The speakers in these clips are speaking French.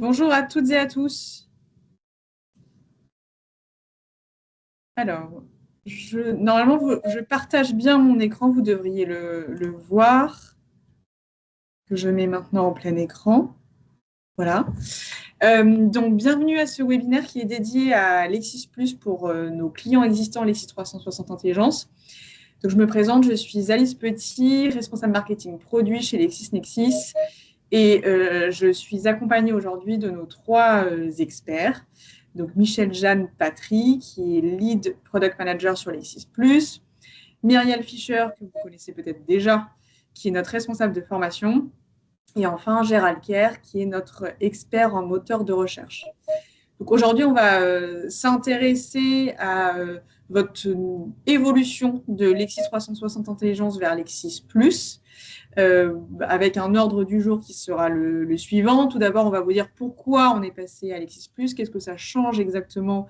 Bonjour à toutes et à tous. Alors, normalement, je partage bien mon écran, vous devriez le voir, que je mets maintenant en plein écran. Voilà. Donc, bienvenue à ce webinaire qui est dédié à Lexis Plus pour nos clients existants Lexis 360 Intelligence. Donc, je me présente, je suis Alice Petit, responsable marketing produit chez LexisNexis et je suis accompagnée aujourd'hui de nos trois experts. Donc, Michel Jeanne Patry, qui est lead product manager sur Lexis Plus, Myriel Fischer, que vous connaissez peut-être déjà, qui est notre responsable de formation, et enfin Gérald Kerr, qui est notre expert en moteur de recherche. Donc aujourd'hui, on va s'intéresser à votre évolution de Lexis 360 Intelligence vers Lexis Plus, avec un ordre du jour qui sera le suivant. Tout d'abord, on va vous dire pourquoi on est passé à Lexis Plus, qu'est-ce que ça change exactement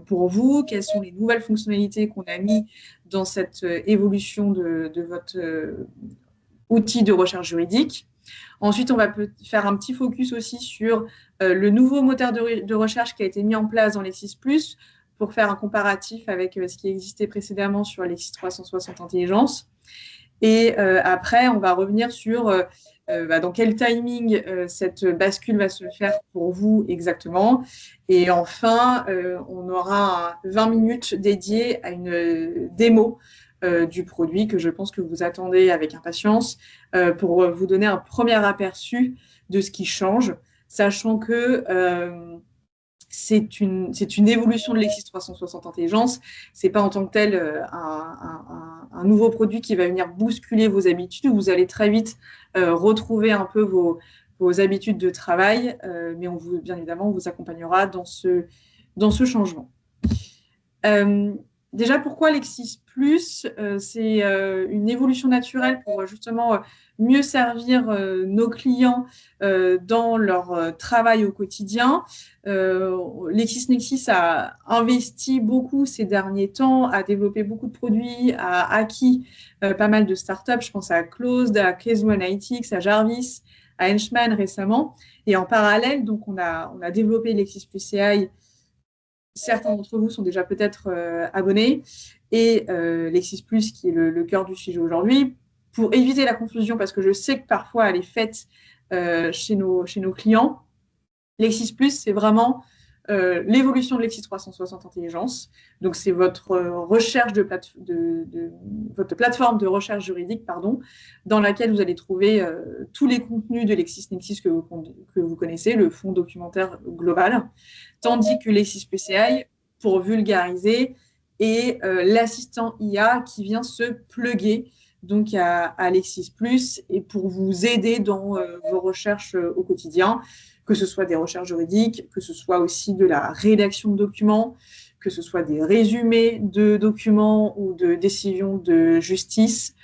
pour vous, quelles sont les nouvelles fonctionnalités qu'on a mis dans cette évolution de votre outil de recherche juridique. Ensuite, on va faire un petit focus aussi sur le nouveau moteur de recherche qui a été mis en place dans Lexis Plus pour faire un comparatif avec ce qui existait précédemment sur Lexis 360 Intelligence. Et après, on va revenir sur dans quel timing cette bascule va se faire pour vous exactement. Et enfin, on aura 20 minutes dédiées à une démo du produit que je pense que vous attendez avec impatience pour vous donner un premier aperçu de ce qui change, sachant que c'est une évolution de Lexis 360 Intelligence. C'est pas en tant que tel un nouveau produit qui va venir bousculer vos habitudes. Vous allez très vite retrouver un peu vos habitudes de travail, mais bien évidemment, on vous accompagnera dans ce changement. Déjà, pourquoi Lexis Plus c'est une évolution naturelle pour justement mieux servir nos clients dans leur travail au quotidien. LexisNexis a investi beaucoup ces derniers temps, a développé beaucoup de produits, a acquis pas mal de startups. Je pense à Closed, à Caseo Analytics, à Jarvis, à Henchman récemment. Et en parallèle, donc on a développé Lexis Plus CI. Certains d'entre vous sont déjà peut-être abonnés, et Lexis Plus, qui est le cœur du sujet aujourd'hui, pour éviter la confusion, parce que je sais que parfois elle est faite chez nos clients. Lexis Plus, c'est vraiment l'évolution de Lexis 360 Intelligence. Donc, c'est votre votre plateforme de recherche juridique, pardon, dans laquelle vous allez trouver tous les contenus de LexisNexis que vous connaissez, le fonds documentaire global, tandis que Lexis PCI, pour vulgariser, est l'assistant IA qui vient se plugger donc à Lexis Plus et pour vous aider dans vos recherches au quotidien, que ce soit des recherches juridiques, que ce soit aussi de la rédaction de documents, que ce soit des résumés de documents ou de décisions de justice.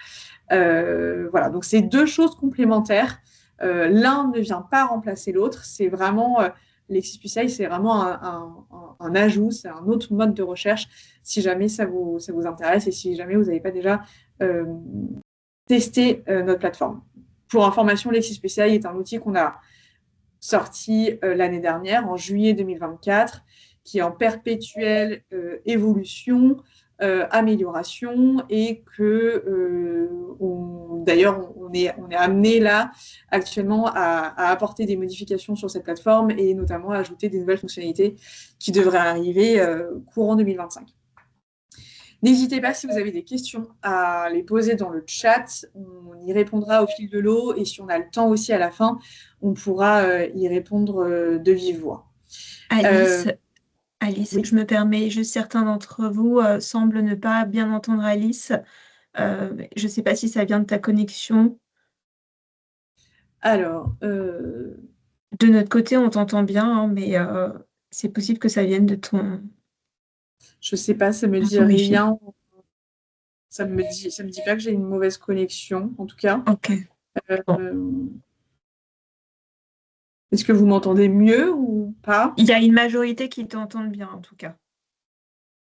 Voilà, donc c'est deux choses complémentaires. L'un ne vient pas remplacer l'autre, c'est vraiment LexisPCI, c'est vraiment un ajout, c'est un autre mode de recherche si jamais ça vous intéresse et si jamais vous n'avez pas déjà testé notre plateforme. Pour information, LexisPCI est un outil qu'on a sorti l'année dernière, en juillet 2024, qui est en perpétuelle évolution, amélioration, et que d'ailleurs on est amené là actuellement à apporter des modifications sur cette plateforme et notamment à ajouter des nouvelles fonctionnalités qui devraient arriver courant 2025. N'hésitez pas, si vous avez des questions, à les poser dans le chat. On y répondra au fil de l'eau. Et si on a le temps aussi à la fin, on pourra y répondre de vive voix. Alice, Alice, Oui. je me permets, juste certains d'entre vous semblent ne pas bien entendre Alice. Je ne sais pas si ça vient de ta connexion. Alors, De notre côté, on t'entend bien, hein, mais c'est possible que ça vienne de je ne sais pas, ça me dit ton Wi-Fi. rien. Ça me dit pas que j'ai une mauvaise connexion, en tout cas. Ok. Bon. Euh, Est-ce que vous m'entendez mieux ou pas? Il y a une majorité qui t'entendent bien, en tout cas.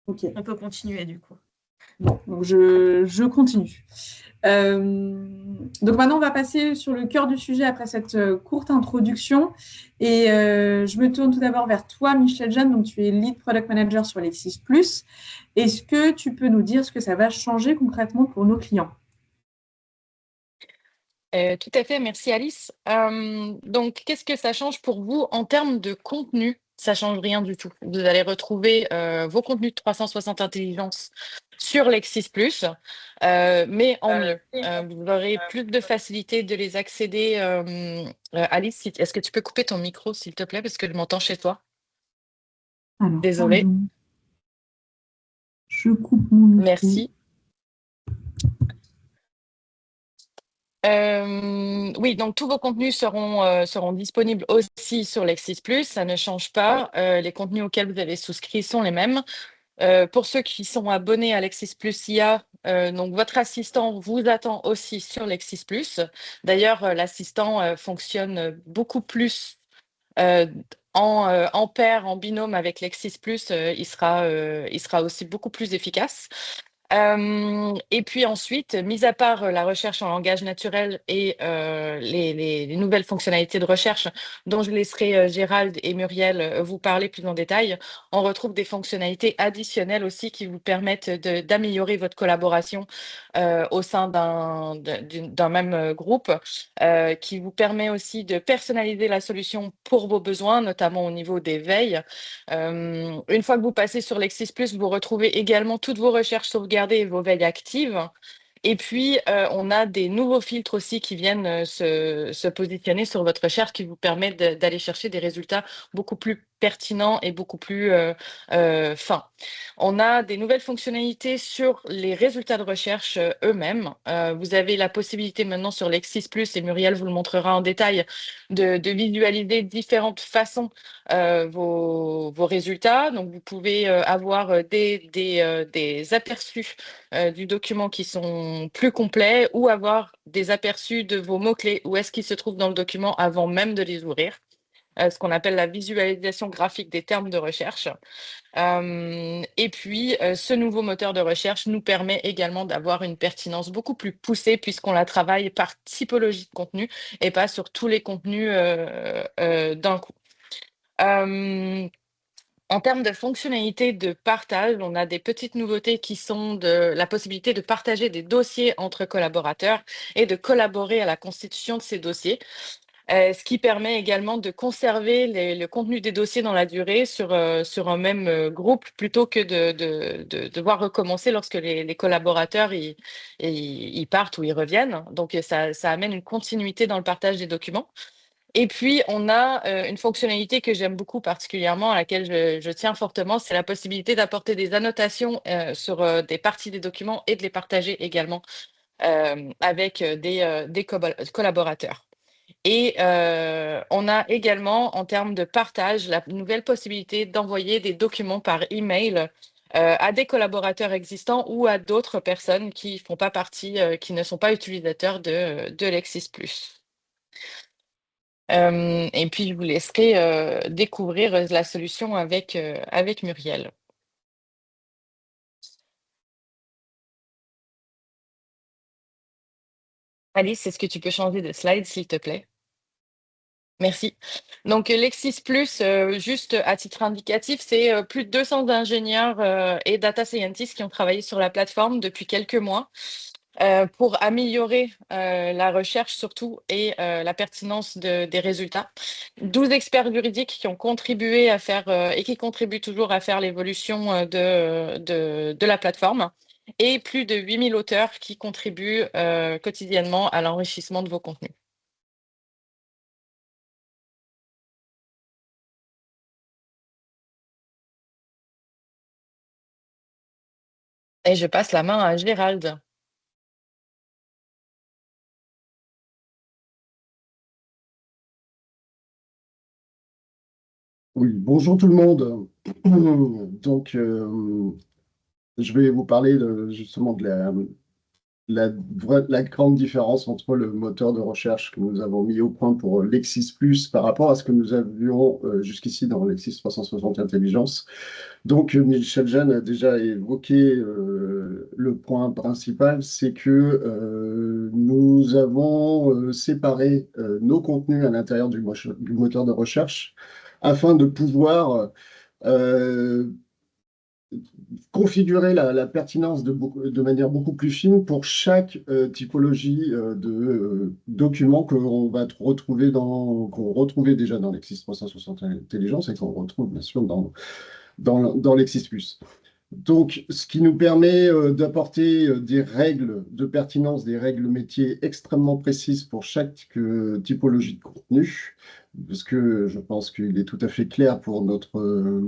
Ok. On peut continuer, du coup. Bon, donc je continue. Donc maintenant, on va passer sur le cœur du sujet après cette courte introduction. Et je me tourne tout d'abord vers toi, Michel Jeanne. Donc, tu es Lead Product Manager sur Lexis+. Est-ce que tu peux nous dire ce que ça va changer concrètement pour nos clients? Tout à fait, merci Alice. Donc, qu'est-ce que ça change pour vous en termes de contenu? Ça change rien du tout. Vous allez retrouver vos contenus de 360 intelligence sur Lexis+, mais en mieux. Vous aurez plus de facilité de les accéder. Alice, est-ce que tu peux couper ton micro, s'il te plaît, parce que je m'entends chez toi? Alors, Désolée. pardon. Je coupe mon micro. Merci. Oui, donc tous vos contenus seront disponibles aussi sur Lexis+, ça ne change pas. Les contenus auxquels vous avez souscrit sont les mêmes. Pour ceux qui sont abonnés à Lexis+ IA, donc votre assistant vous attend aussi sur Lexis+. D'ailleurs, l'assistant fonctionne beaucoup plus en pair, en binôme avec Lexis+, il sera aussi beaucoup plus efficace. Et puis ensuite, mis à part la recherche en langage naturel et les nouvelles fonctionnalités de recherche dont je laisserai Gérald et Muriel vous parler plus en détail, on retrouve des fonctionnalités additionnelles aussi qui vous permettent d'améliorer votre collaboration au sein d'un même groupe, qui vous permet aussi de personnaliser la solution pour vos besoins, notamment au niveau des veilles. Une fois que vous passez sur Lexis+, vous retrouvez également toutes vos recherches sauvegardées et vos veilles actives. Et puis, on a des nouveaux filtres aussi qui viennent se positionner sur votre recherche qui vous permettent d'aller chercher des résultats beaucoup plus pertinents et beaucoup plus fins. On a des nouvelles fonctionnalités sur les résultats de recherche eux-mêmes. Vous avez la possibilité maintenant sur Lexis+, et Muriel vous le montrera en détail, de visualiser différentes façons vos résultats. Donc, vous pouvez avoir des aperçus du document qui sont plus complets ou avoir des aperçus de vos mots-clés, où est-ce qu'ils se trouvent dans le document avant même de les ouvrir. Ce qu'on appelle la visualisation graphique des termes de recherche. Et puis, ce nouveau moteur de recherche nous permet également d'avoir une pertinence beaucoup plus poussée puisqu'on la travaille par typologie de contenu et pas sur tous les contenus d'un coup. En termes de fonctionnalités de partage, on a des petites nouveautés qui sont la possibilité de partager des dossiers entre collaborateurs et de collaborer à la constitution de ces dossiers. Ce qui permet également de conserver le contenu des dossiers dans la durée sur un même groupe plutôt que de devoir recommencer lorsque les collaborateurs ils partent ou ils reviennent. Donc, ça amène une continuité dans le partage des documents. Et puis, on a une fonctionnalité que j'aime beaucoup particulièrement, à laquelle je tiens fortement, c'est la possibilité d'apporter des annotations sur des parties des documents et de les partager également avec des collaborateurs. Et on a également, en termes de partage, la nouvelle possibilité d'envoyer des documents par email à des collaborateurs existants ou à d'autres personnes qui font pas partie, qui ne sont pas utilisateurs de Lexis+. Et puis, je vous laisserai découvrir la solution avec Muriel. Alice, est-ce que tu peux changer de slide, s'il te plaît? Merci. Donc, Lexis+, juste à titre indicatif, c'est plus de 200 ingénieurs et data scientists qui ont travaillé sur la plateforme depuis quelques mois pour améliorer la recherche surtout et la pertinence des résultats. 12 experts juridiques qui ont contribué à faire et qui contribuent toujours à faire l'évolution de la plateforme et plus de 8000 auteurs qui contribuent quotidiennement à l'enrichissement de vos contenus. Et je passe la main à Gérald. Oui, bonjour tout le monde. Donc, je vais vous parler justement de la grande différence entre le moteur de recherche que nous avons mis au point pour Lexis+ par rapport à ce que nous avions jusqu'ici dans Lexis 360 Intelligence. Donc, Michel Jeanne a déjà évoqué le point principal, c'est que nous avons séparé nos contenus à l'intérieur du moteur de recherche afin de pouvoir configurer la pertinence de manière beaucoup plus fine pour chaque typologie de documents qu'on va retrouver qu'on retrouvait déjà dans Lexis 360 Intelligence et qu'on retrouve bien sûr dans Lexis+. Donc, ce qui nous permet d'apporter des règles de pertinence, des règles métiers extrêmement précises pour chaque typologie de contenu, parce que je pense qu'il est tout à fait clair pour notre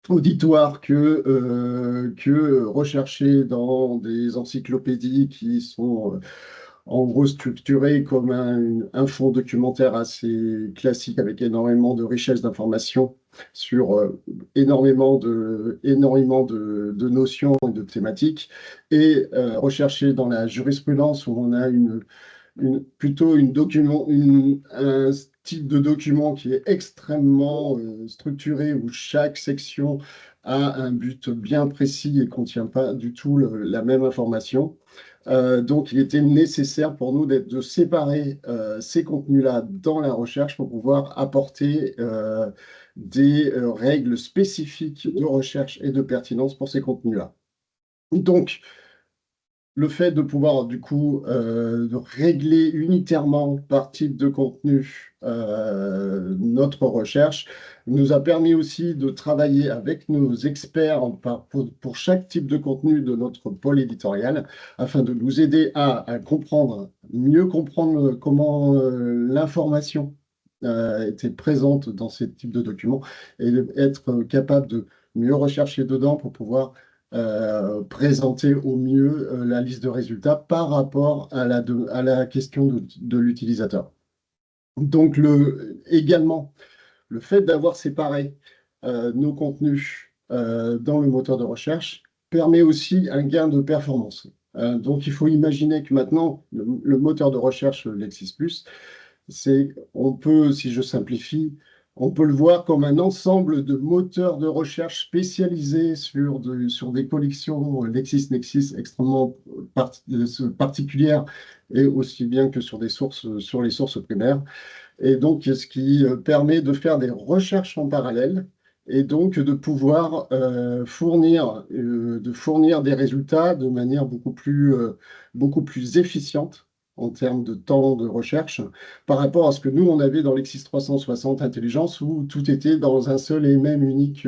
auditoire que rechercher dans des encyclopédies qui sont en gros structurées comme un fonds documentaire assez classique avec énormément de richesse d'informations sur énormément de notions et de thématiques, et rechercher dans la jurisprudence où on a plutôt un type de document qui est extrêmement structuré, où chaque section a un but bien précis et ne contient pas du tout la même information. Donc, il était nécessaire pour nous de séparer ces contenus-là dans la recherche pour pouvoir apporter des règles spécifiques de recherche et de pertinence pour ces contenus-là. Donc, le fait de pouvoir, du coup, de régler unitairement par type de contenu notre recherche nous a permis aussi de travailler avec nos experts pour chaque type de contenu de notre pôle éditorial afin de nous aider à mieux comprendre comment l'information était présente dans ces types de documents et être capable de mieux rechercher dedans pour pouvoir présenter au mieux la liste de résultats par rapport à la question de l'utilisateur. Donc, également, le fait d'avoir séparé nos contenus dans le moteur de recherche permet aussi un gain de performance. Donc, il faut imaginer que maintenant, le moteur de recherche Lexis+, on peut, si je simplifie, on peut le voir comme un ensemble de moteurs de recherche spécialisés sur des collections LexisNexis extrêmement particulières et aussi bien que sur les sources primaires. Et donc, ce qui permet de faire des recherches en parallèle et donc de pouvoir fournir des résultats de manière beaucoup plus efficiente en termes de temps de recherche, par rapport à ce que nous, on avait dans Lexis 360 Intelligence, où tout était dans un seul et même unique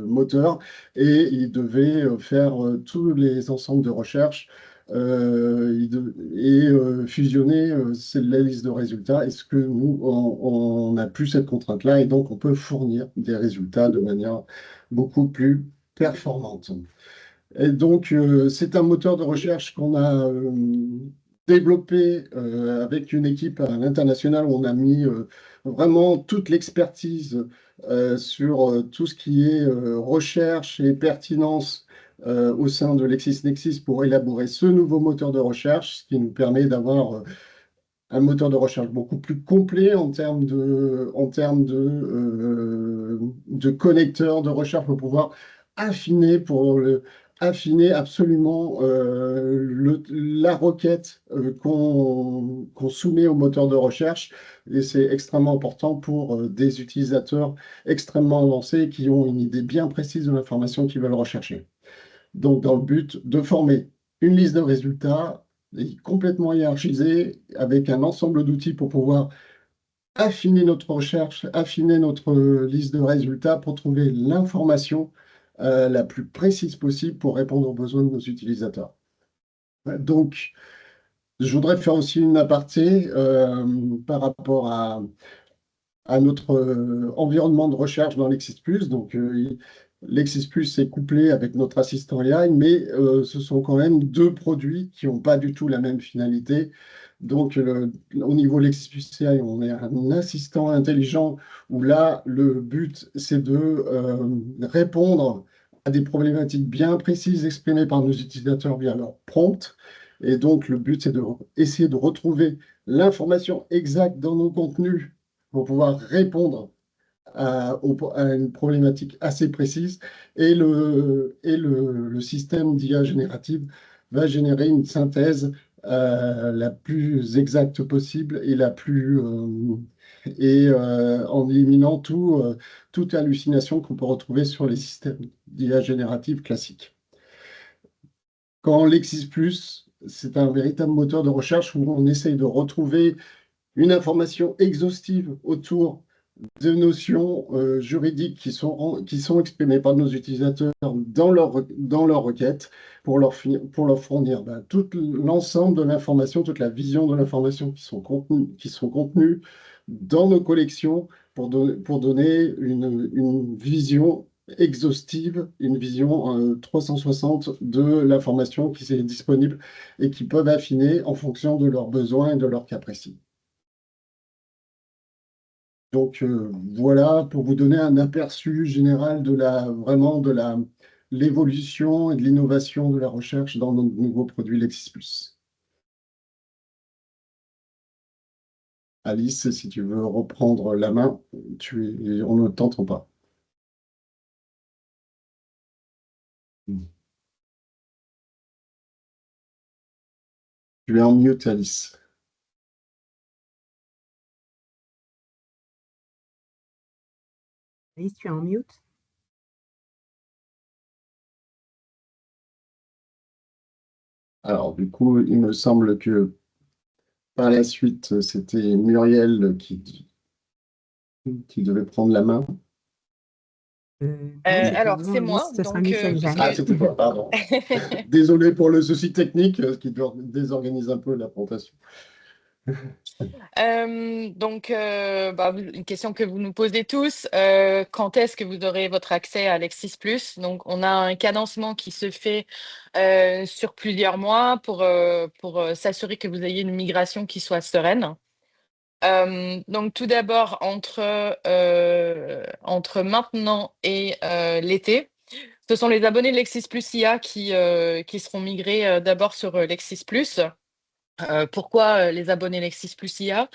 moteur, et il devait faire tous les ensembles de recherche et fusionner la liste de résultats. Est-ce que nous, on n'a plus cette contrainte-là, et donc on peut fournir des résultats de manière beaucoup plus performante. Et donc, c'est un moteur de recherche qu'on a développé avec une équipe à l'international où on a mis vraiment toute l'expertise sur tout ce qui est recherche et pertinence au sein de LexisNexis pour élaborer ce nouveau moteur de recherche, ce qui nous permet d'avoir un moteur de recherche beaucoup plus complet en termes de connecteurs de recherche pour pouvoir affiner absolument la requête qu'on soumet au moteur de recherche. Et c'est extrêmement important pour des utilisateurs extrêmement avancés qui ont une idée bien précise de l'information qu'ils veulent rechercher. Donc, dans le but de former une liste de résultats complètement hiérarchisée avec un ensemble d'outils pour pouvoir affiner notre recherche, affiner notre liste de résultats pour trouver l'information la plus précise possible pour répondre aux besoins de nos utilisateurs. Donc, je voudrais faire aussi une aparté par rapport à notre environnement de recherche dans Lexis+. Donc, Lexis+ est couplé avec notre assistant AI, mais ce sont quand même deux produits qui n'ont pas du tout la même finalité. Donc, au niveau Lexis+ AI, on est un assistant intelligent où là, le but, c'est de répondre à des problématiques bien précises exprimées par nos utilisateurs via leur prompt. Et donc, le but, c'est d'essayer de retrouver l'information exacte dans nos contenus pour pouvoir répondre à une problématique assez précise et le système d'IA générative va générer une synthèse la plus exacte possible et en éliminant toute hallucination qu'on peut retrouver sur les systèmes d'IA générative classiques. Quand Lexis+, c'est un véritable moteur de recherche où on essaye de retrouver une information exhaustive autour de notions juridiques qui sont exprimées par nos utilisateurs dans leur requête pour leur fournir tout l'ensemble de l'information, toute la vision de l'information qui sont contenues dans nos collections pour donner une vision exhaustive, une vision 360 de l'information qui est disponible et qui peuvent affiner en fonction de leurs besoins et de leurs cas précis. Donc voilà, pour vous donner un aperçu général de l'évolution et de l'innovation de la recherche dans nos nouveaux produits Lexis+. Alice, si tu veux reprendre la main, on ne t'entend pas. Tu es en mute, Alice. Alice, tu es en mute. Alors, du coup, il me semble que par la suite, c'était Muriel qui devait prendre la main. Alors, c'est moi. Ce sera Donc, Michel Jeanne. Ah, c'était toi, pardon. Désolé pour le souci technique qui désorganise un peu la présentation. Donc, une question que vous nous posez tous, quand est-ce que vous aurez votre accès à Lexis+? Donc, on a un cadencement qui se fait sur plusieurs mois pour s'assurer que vous ayez une migration qui soit sereine. Donc, tout d'abord, entre maintenant et l'été, ce sont les abonnés de Lexis+ IA qui seront migrés d'abord sur Lexis+. Pourquoi les abonnés Lexis+ IA?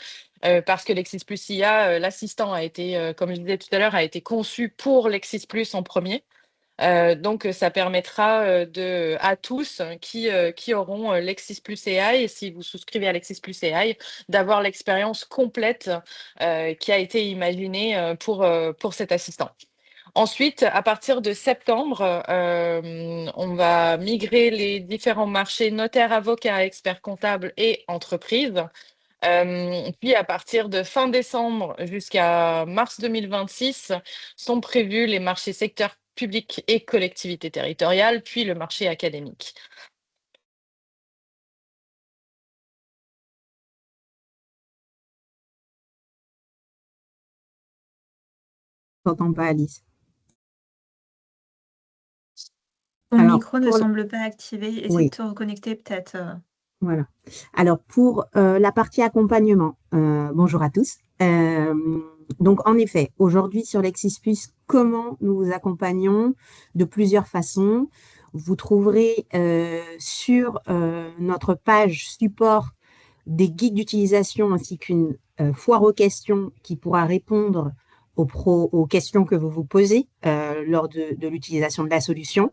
Parce que Lexis+ IA, l'assistant a été, comme je disais tout à l'heure, a été conçu pour Lexis+ en premier. Donc, ça permettra à tous qui auront Lexis+ AI, et si vous souscrivez à Lexis+ AI, d'avoir l'expérience complète qui a été imaginée pour cet assistant. Ensuite, à partir de septembre, on va migrer les différents marchés notaires, avocats, experts comptables et entreprises. Puis à partir de fin décembre jusqu'à mars 2026 sont prévus les marchés secteur public et collectivités territoriales, puis le marché académique. Je t'entends pas, Alice. Ton Alors, micro ne semble pas activé. Essaie Oui. de te reconnecter peut-être. Voilà. Alors, pour la partie accompagnement, bonjour à tous. Donc, en effet, aujourd'hui sur Lexis+, comment nous vous accompagnons de plusieurs façons. Vous trouverez sur notre page support des guides d'utilisation ainsi qu'une foire aux questions qui pourra répondre aux questions que vous vous posez lors de l'utilisation de la solution.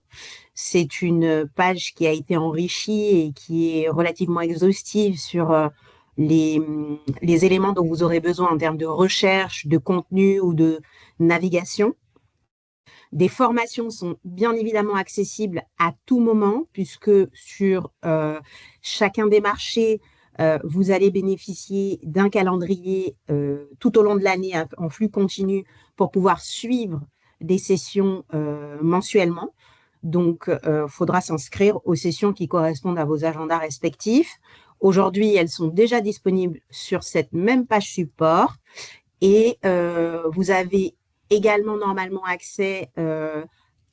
C'est une page qui a été enrichie et qui est relativement exhaustive sur les éléments dont vous aurez besoin en termes de recherche, de contenu ou de navigation. Des formations sont bien évidemment accessibles à tout moment, puisque sur chacun des marchés, vous allez bénéficier d'un calendrier tout au long de l'année en flux continu pour pouvoir suivre des sessions mensuellement. Donc, il faudra s'inscrire aux sessions qui correspondent à vos agendas respectifs. Aujourd'hui, elles sont déjà disponibles sur cette même page support et vous avez également normalement accès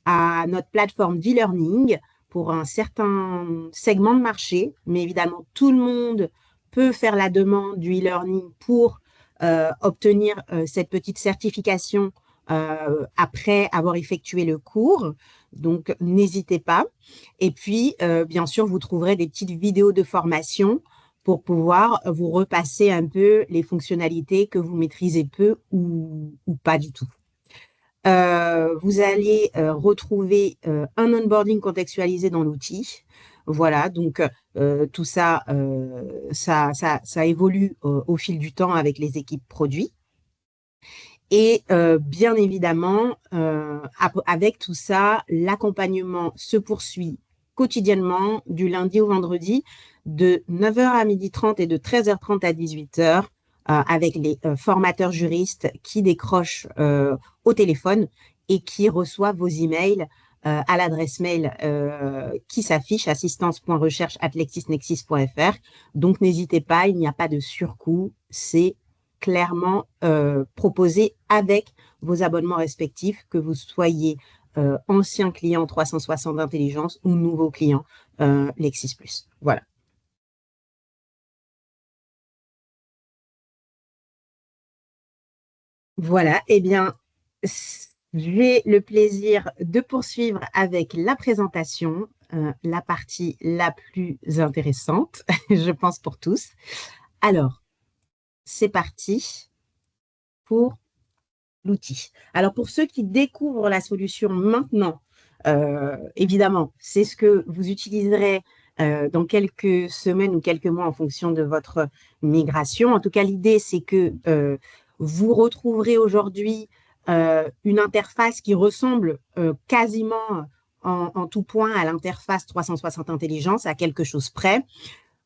à notre plateforme d'e-learning pour un certain segment de marché, mais évidemment, tout le monde peut faire la demande du e-learning pour obtenir cette petite certification après avoir effectué le cours. Donc, n'hésitez pas. Et puis, bien sûr, vous trouverez des petites vidéos de formation pour pouvoir vous repasser un peu les fonctionnalités que vous maîtrisez peu ou pas du tout. Vous allez retrouver un onboarding contextualisé dans l'outil. Voilà, donc tout ça, ça évolue au fil du temps avec les équipes produits. Et bien évidemment, avec tout ça, l'accompagnement se poursuit quotidiennement du lundi au vendredi de 9h à 12h30 et de 13h30 à 18h avec les formateurs juristes qui décrochent au téléphone et qui reçoivent vos emails à l'adresse mail qui s'affiche assistance.recherche@lexisnexis.fr. Donc n'hésitez pas, il n'y a pas de surcoût, c'est clairement proposé avec vos abonnements respectifs, que vous soyez ancien client 360 d'intelligence ou nouveau client Lexis+. Voilà. Voilà, eh bien, j'ai le plaisir de poursuivre avec la présentation, la partie la plus intéressante, je pense pour tous. Alors, c'est parti pour l'outil. Alors, pour ceux qui découvrent la solution maintenant, évidemment, c'est ce que vous utiliserez dans quelques semaines ou quelques mois en fonction de votre migration. En tout cas, l'idée, c'est que vous retrouverez aujourd'hui une interface qui ressemble quasiment en tout point à l'interface 360 Intelligence, à quelque chose près.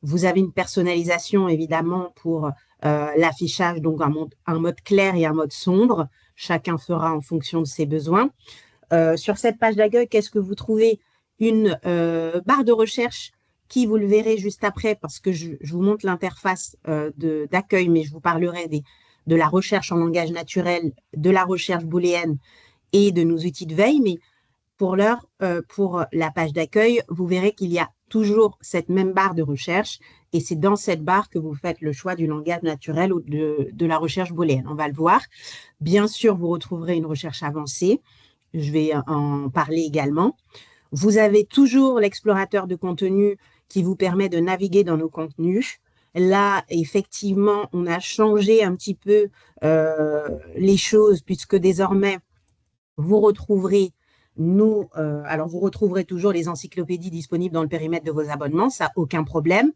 Vous avez une personnalisation, évidemment, pour l'affichage, donc un mode clair et un mode sombre. Chacun fera en fonction de ses besoins. Sur cette page d'accueil, qu'est-ce que vous trouvez? Une barre de recherche qui, vous le verrez juste après, parce que je vous montre l'interface d'accueil, mais je vous parlerai de la recherche en langage naturel, de la recherche booléenne et de nos outils de veille. Mais pour l'heure, pour la page d'accueil, vous verrez qu'il y a toujours cette même barre de recherche et c'est dans cette barre que vous faites le choix du langage naturel ou de la recherche booléenne. On va le voir. Bien sûr, vous retrouverez une recherche avancée. Je vais en parler également. Vous avez toujours l'explorateur de contenu qui vous permet de naviguer dans nos contenus. Là, effectivement, on a changé un petit peu les choses puisque désormais, vous retrouverez alors vous retrouverez toujours les encyclopédies disponibles dans le périmètre de vos abonnements, ça, aucun problème.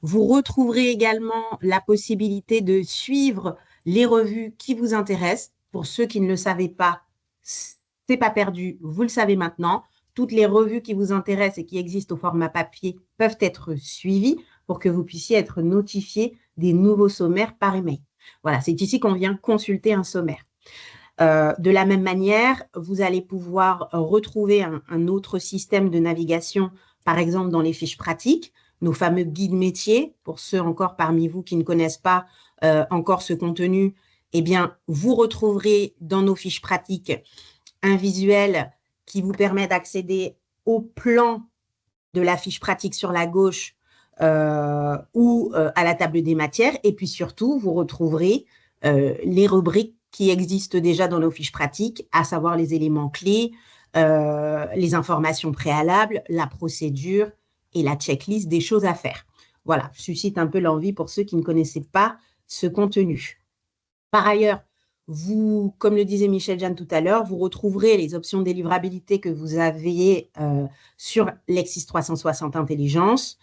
Vous retrouverez également la possibilité de suivre les revues qui vous intéressent. Pour ceux qui ne le savaient pas, c'est pas perdu, vous le savez maintenant. Toutes les revues qui vous intéressent et qui existent au format papier peuvent être suivies pour que vous puissiez être notifié des nouveaux sommaires par email. Voilà, c'est ici qu'on vient consulter un sommaire. De la même manière, vous allez pouvoir retrouver un autre système de navigation, par exemple dans les fiches pratiques, nos fameux guides métiers. Pour ceux encore parmi vous qui ne connaissent pas encore ce contenu, eh bien, vous retrouverez dans nos fiches pratiques un visuel qui vous permet d'accéder au plan de la fiche pratique sur la gauche ou à la table des matières. Et puis surtout, vous retrouverez les rubriques qui existent déjà dans nos fiches pratiques, à savoir les éléments clés, les informations préalables, la procédure et la checklist des choses à faire. Voilà, je suscite un peu l'envie pour ceux qui ne connaissaient pas ce contenu. Par ailleurs, vous, comme le disait Michel Jeanne tout à l'heure, vous retrouverez les options de délivrabilité que vous aviez sur Lexis 360 Intelligence.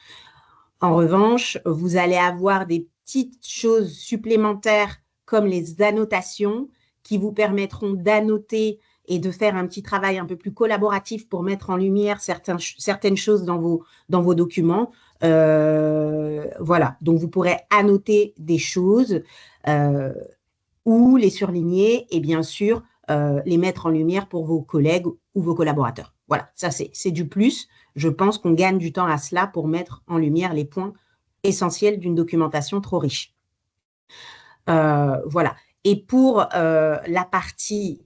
En revanche, vous allez avoir des petites choses supplémentaires comme les annotations qui vous permettront d'annoter et de faire un petit travail un peu plus collaboratif pour mettre en lumière certaines choses dans vos documents. Voilà, donc vous pourrez annoter des choses ou les surligner et bien sûr les mettre en lumière pour vos collègues ou vos collaborateurs. Voilà, ça c'est du plus. Je pense qu'on gagne du temps à cela pour mettre en lumière les points essentiels d'une documentation trop riche. Voilà. Et pour la partie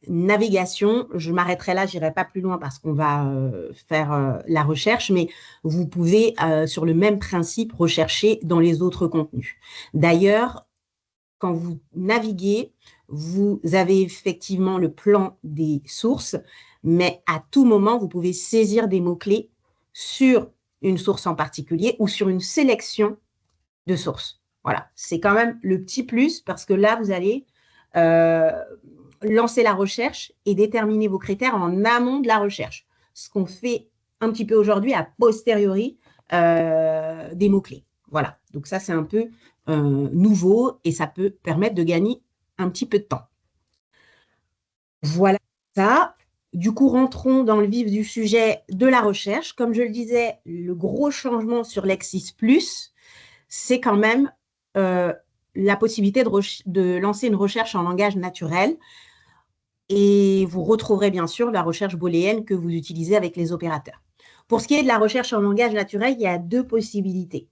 navigation, je m'arrêterai là, je n'irai pas plus loin parce qu'on va faire la recherche, mais vous pouvez, sur le même principe, rechercher dans les autres contenus. D'ailleurs, quand vous naviguez, vous avez effectivement le plan des sources, mais à tout moment, vous pouvez saisir des mots-clés sur une source en particulier ou sur une sélection de sources. Voilà, c'est quand même le petit plus parce que là, vous allez lancer la recherche et déterminer vos critères en amont de la recherche. Ce qu'on fait un petit peu aujourd'hui a posteriori des mots-clés. Voilà, donc ça, c'est un peu nouveau et ça peut permettre de gagner un petit peu de temps. Voilà ça. Du coup, rentrons dans le vif du sujet de la recherche. Comme je le disais, le gros changement sur Lexis+, c'est quand même la possibilité de lancer une recherche en langage naturel. Et vous retrouverez bien sûr la recherche booléenne que vous utilisez avec les opérateurs. Pour ce qui est de la recherche en langage naturel, il y a deux possibilités.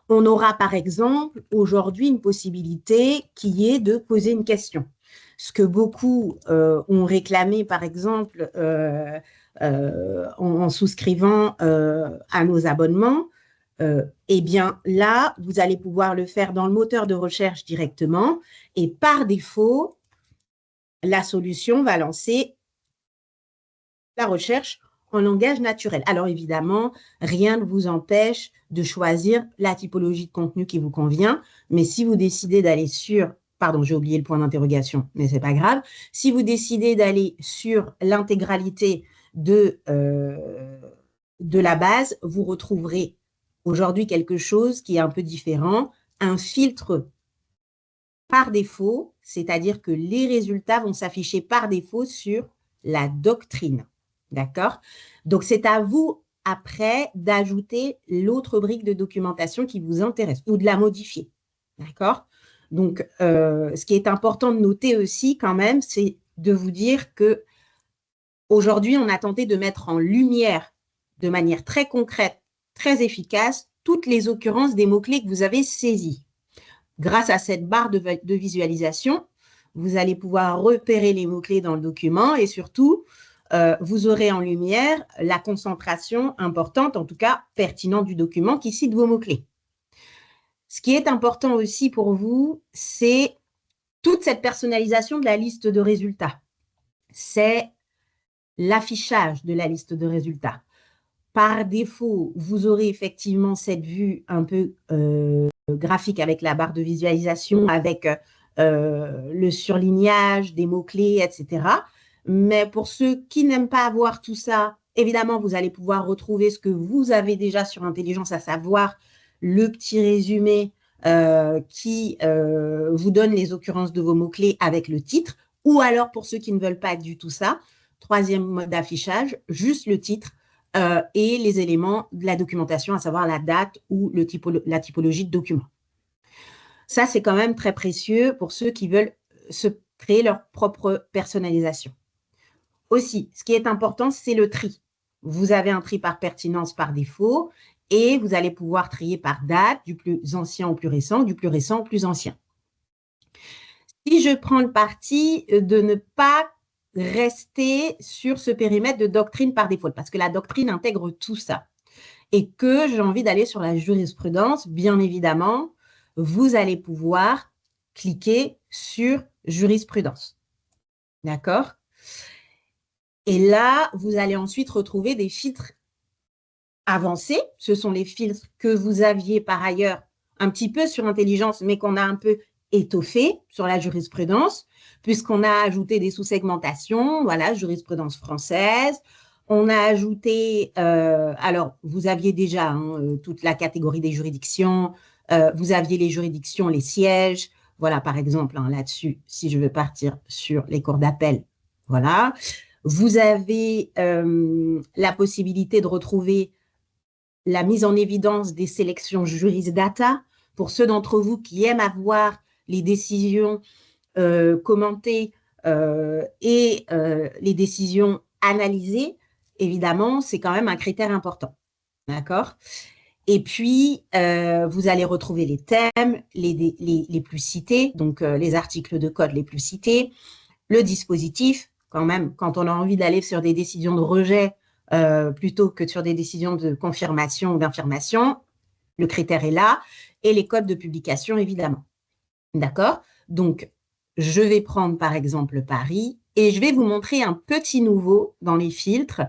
On aura par exemple aujourd'hui une possibilité qui est de poser une question. Ce que beaucoup ont réclamé par exemple en souscrivant à nos abonnements, eh bien là, vous allez pouvoir le faire dans le moteur de recherche directement et par défaut, la solution va lancer la recherche en langage naturel. Alors évidemment, rien ne vous empêche de choisir la typologie de contenu qui vous convient, mais si vous décidez d'aller sur, pardon, j'ai oublié le point d'interrogation, mais c'est pas grave, si vous décidez d'aller sur l'intégralité de la base, vous retrouverez aujourd'hui quelque chose qui est un peu différent, un filtre par défaut, c'est-à-dire que les résultats vont s'afficher par défaut sur la doctrine. D'accord? Donc, c'est à vous, après, d'ajouter l'autre brique de documentation qui vous intéresse ou de la modifier. D'accord? Donc, ce qui est important de noter aussi, quand même, c'est de vous dire que aujourd'hui, on a tenté de mettre en lumière de manière très concrète, très efficace, toutes les occurrences des mots-clés que vous avez saisis. Grâce à cette barre de visualisation, vous allez pouvoir repérer les mots-clés dans le document et surtout, vous aurez en lumière la concentration importante, en tout cas pertinente du document qui cite vos mots-clés. Ce qui est important aussi pour vous, c'est toute cette personnalisation de la liste de résultats. C'est l'affichage de la liste de résultats. Par défaut, vous aurez effectivement cette vue un peu graphique avec la barre de visualisation, avec le surlignage des mots-clés, etc. Mais pour ceux qui n'aiment pas avoir tout ça, évidemment, vous allez pouvoir retrouver ce que vous avez déjà sur Intelligence, à savoir le petit résumé qui vous donne les occurrences de vos mots-clés avec le titre, ou alors pour ceux qui ne veulent pas du tout ça, troisième mode d'affichage, juste le titre et les éléments de la documentation, à savoir la date ou la typologie de document. Ça, c'est quand même très précieux pour ceux qui veulent se créer leur propre personnalisation. Aussi, ce qui est important, c'est le tri. Vous avez un tri par pertinence par défaut et vous allez pouvoir trier par date, du plus ancien au plus récent, du plus récent au plus ancien. Si je prends le parti de ne pas rester sur ce périmètre de doctrine par défaut, parce que la doctrine intègre tout ça, et que j'ai envie d'aller sur la jurisprudence, bien évidemment, vous allez pouvoir cliquer sur jurisprudence. D'accord? Et là, vous allez ensuite retrouver des filtres avancés. Ce sont les filtres que vous aviez par ailleurs un petit peu sur Intelligence, mais qu'on a un peu étoffé sur la jurisprudence, puisqu'on a ajouté des sous-segmentations, voilà, jurisprudence française. On a ajouté, alors vous aviez déjà toute la catégorie des juridictions, vous aviez les juridictions, les sièges, voilà par exemple là-dessus, si je veux partir sur les cours d'appel, voilà. Vous avez la possibilité de retrouver la mise en évidence des sélections jurisdata. Pour ceux d'entre vous qui aiment avoir les décisions commentées et les décisions analysées, évidemment, c'est quand même un critère important. D'accord? Et puis, vous allez retrouver les thèmes, les plus cités, donc les articles de code les plus cités, le dispositif, quand même, quand on a envie d'aller sur des décisions de rejet plutôt que sur des décisions de confirmation ou d'infirmation, le critère est là, et les codes de publication, évidemment. D'accord? Donc, je vais prendre par exemple Paris et je vais vous montrer un petit nouveau dans les filtres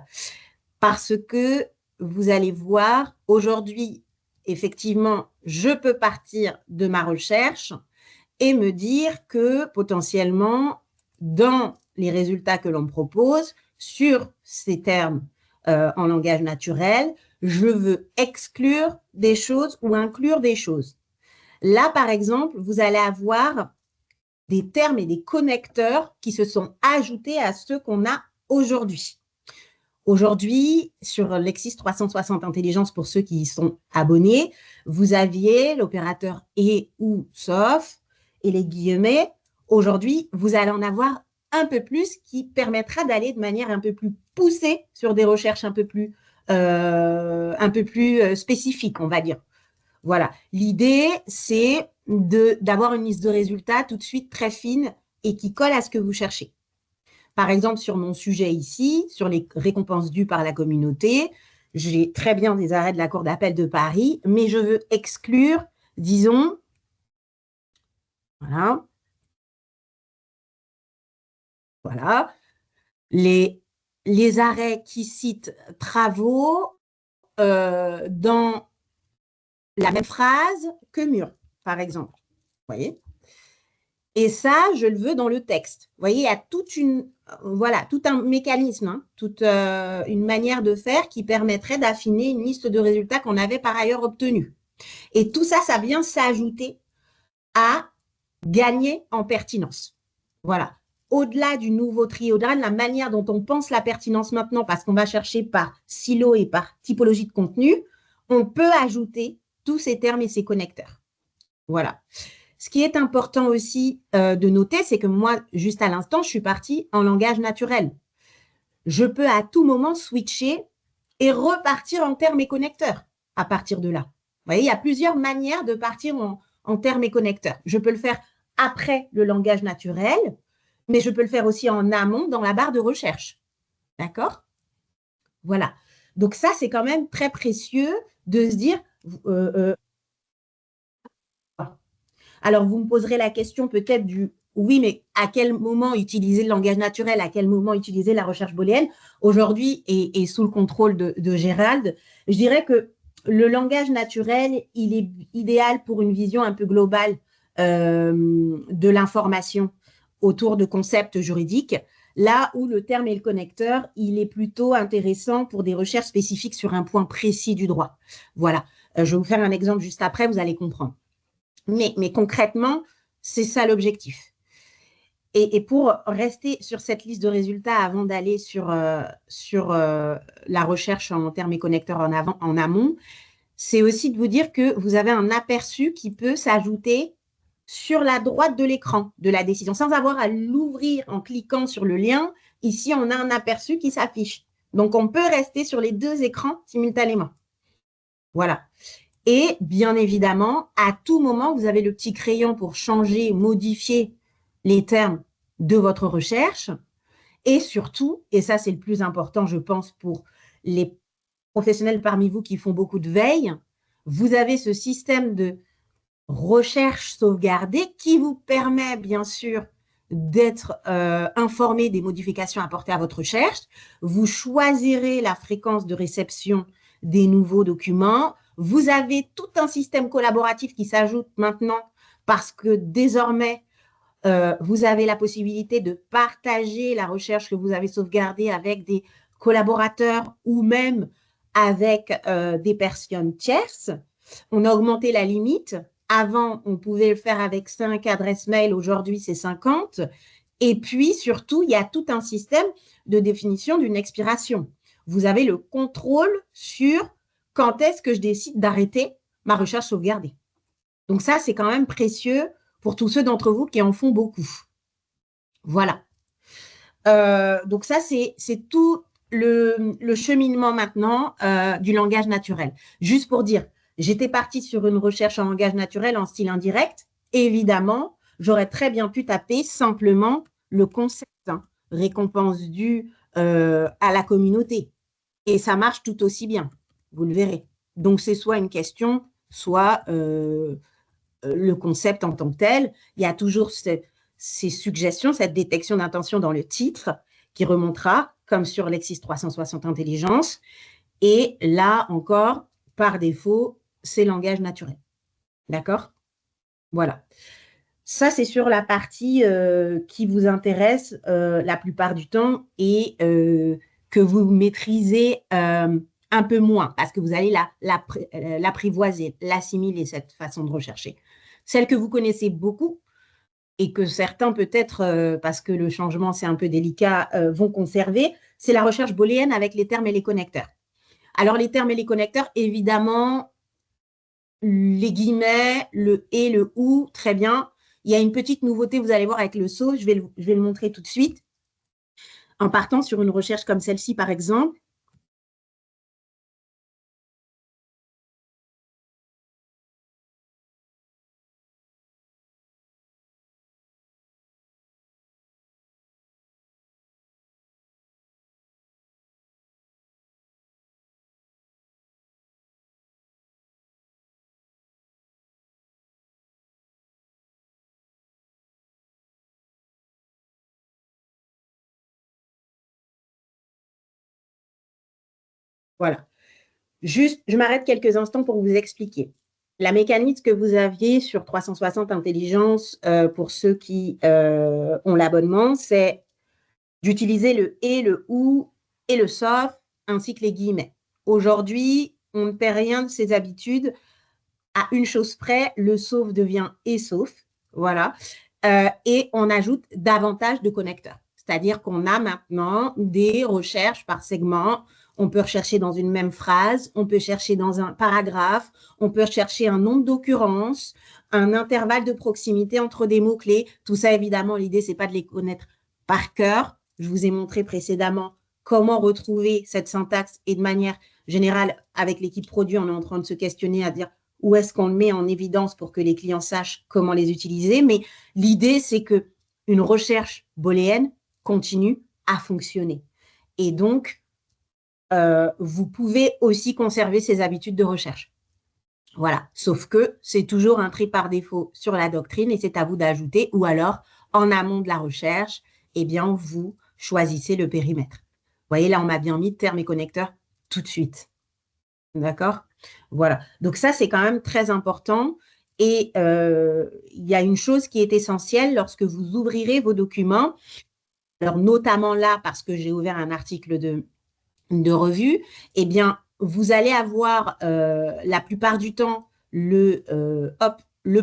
parce que vous allez voir, aujourd'hui, effectivement, je peux partir de ma recherche et me dire que potentiellement, dans les résultats que l'on propose sur ces termes en langage naturel, je veux exclure des choses ou inclure des choses. Là, par exemple, vous allez avoir des termes et des connecteurs qui se sont ajoutés à ceux qu'on a aujourd'hui. Aujourd'hui, sur Lexis 360 Intelligence, pour ceux qui y sont abonnés, vous aviez l'opérateur et ou sauf et les guillemets. Aujourd'hui, vous allez en avoir un peu plus qui permettra d'aller de manière un peu plus poussée sur des recherches un peu plus spécifiques, on va dire. Voilà. L'idée, c'est d'avoir une liste de résultats tout de suite très fine et qui colle à ce que vous cherchez. Par exemple, sur mon sujet ici, sur les récompenses dues par la communauté, j'ai très bien des arrêts de la Cour d'appel de Paris, mais je veux exclure, disons, voilà, les arrêts qui citent travaux dans la même phrase que mur, par exemple. Vous voyez? Et ça, je le veux dans le texte. Vous voyez, il y a tout un mécanisme, hein, toute une manière de faire qui permettrait d'affiner une liste de résultats qu'on avait par ailleurs obtenus. Et tout ça, ça vient s'ajouter à gagner en pertinence. Voilà. Au-delà du nouveau tri, au-delà de la manière dont on pense la pertinence maintenant, parce qu'on va chercher par silo et par typologie de contenu, on peut ajouter tous ces termes et ces connecteurs. Voilà. Ce qui est important aussi de noter, c'est que moi, juste à l'instant, je suis partie en langage naturel. Je peux à tout moment switcher et repartir en termes et connecteurs à partir de là. Vous voyez, il y a plusieurs manières de partir en termes et connecteurs. Je peux le faire après le langage naturel, mais je peux le faire aussi en amont dans la barre de recherche. D'accord? Voilà. Donc ça, c'est quand même très précieux de se dire… alors, vous me poserez la question peut-être du « oui, mais à quel moment utiliser le langage naturel, à quel moment utiliser la recherche booléenne ?» Aujourd'hui, et sous le contrôle de Gérald, je dirais que le langage naturel, il est idéal pour une vision un peu globale de l'information autour de concepts juridiques, là où le terme et le connecteur, il est plutôt intéressant pour des recherches spécifiques sur un point précis du droit. Voilà, je vais vous faire un exemple juste après, vous allez comprendre. Mais concrètement, c'est ça l'objectif. Et pour rester sur cette liste de résultats avant d'aller sur la recherche en termes et connecteurs en amont, c'est aussi de vous dire que vous avez un aperçu qui peut s'ajouter sur la droite de l'écran de la décision, sans avoir à l'ouvrir en cliquant sur le lien. Ici, on a un aperçu qui s'affiche. Donc, on peut rester sur les deux écrans simultanément. Voilà. Et bien évidemment, à tout moment, vous avez le petit crayon pour changer, modifier les termes de votre recherche. Et surtout, et ça c'est le plus important, je pense, pour les professionnels parmi vous qui font beaucoup de veille, vous avez ce système de recherche sauvegardée qui vous permet bien sûr d'être informé des modifications apportées à votre recherche. Vous choisirez la fréquence de réception des nouveaux documents. Vous avez tout un système collaboratif qui s'ajoute maintenant parce que désormais, vous avez la possibilité de partager la recherche que vous avez sauvegardée avec des collaborateurs ou même avec des personnes tierces. On a augmenté la limite. Avant, on pouvait le faire avec 5 adresses mail. Aujourd'hui, c'est 50. Et puis, surtout, il y a tout un système de définition d'une expiration. Vous avez le contrôle sur quand est-ce que je décide d'arrêter ma recherche sauvegardée. Donc ça, c'est quand même précieux pour tous ceux d'entre vous qui en font beaucoup. Voilà. Donc ça, c'est tout le cheminement maintenant du langage naturel. Juste pour dire, j'étais partie sur une recherche en langage naturel en style indirect. Évidemment, j'aurais très bien pu taper simplement le concept, hein, récompense due à la communauté. Et ça marche tout aussi bien, vous le verrez. Donc, c'est soit une question, soit le concept en tant que tel. Il y a toujours ces suggestions, cette détection d'intention dans le titre qui remontera, comme sur Lexis 360 Intelligence. Et là encore, par défaut, c'est langage naturel. D'accord? Voilà. Ça, c'est sur la partie qui vous intéresse la plupart du temps et que vous maîtrisez un peu moins parce que vous allez l'apprivoiser, l'assimiler, cette façon de rechercher. Celle que vous connaissez beaucoup et que certains peut-être, parce que le changement c'est un peu délicat, vont conserver, c'est la recherche booléenne avec les termes et les connecteurs. Alors les termes et les connecteurs, évidemment, les guillemets, le et, le ou, très bien. Il y a une petite nouveauté, vous allez voir avec le saut, je vais le montrer tout de suite. En partant sur une recherche comme celle-ci, par exemple, voilà. Juste, je m'arrête quelques instants pour vous expliquer. La mécanique que vous aviez sur 360 Intelligence, pour ceux qui ont l'abonnement, c'est d'utiliser le et, le ou et le sauf, ainsi que les guillemets. Aujourd'hui, on ne perd rien de ces habitudes. À une chose près, le sauf devient et sauf. Voilà. Et on ajoute davantage de connecteurs. C'est-à-dire qu'on a maintenant des recherches par segment. On peut rechercher dans une même phrase, on peut chercher dans un paragraphe, on peut chercher un nombre d'occurrences, un intervalle de proximité entre des mots-clés. Tout ça, évidemment, l'idée, ce n'est pas de les connaître par cœur. Je vous ai montré précédemment comment retrouver cette syntaxe et de manière générale, avec l'équipe produit, on est en train de se questionner à dire où est-ce qu'on le met en évidence pour que les clients sachent comment les utiliser. Mais l'idée, c'est qu'une recherche booléenne continue à fonctionner. Et donc, vous pouvez aussi conserver ces habitudes de recherche. Voilà, sauf que c'est toujours un tri par défaut sur la doctrine et c'est à vous d'ajouter, ou alors, en amont de la recherche, eh bien, vous choisissez le périmètre. Vous voyez, là, on m'a bien mis termes et connecteurs tout de suite. D'accord? Voilà. Donc ça, c'est quand même très important. Et il y a une chose qui est essentielle lorsque vous ouvrirez vos documents, alors notamment là, parce que j'ai ouvert un article de revue, eh bien, vous allez avoir la plupart du temps le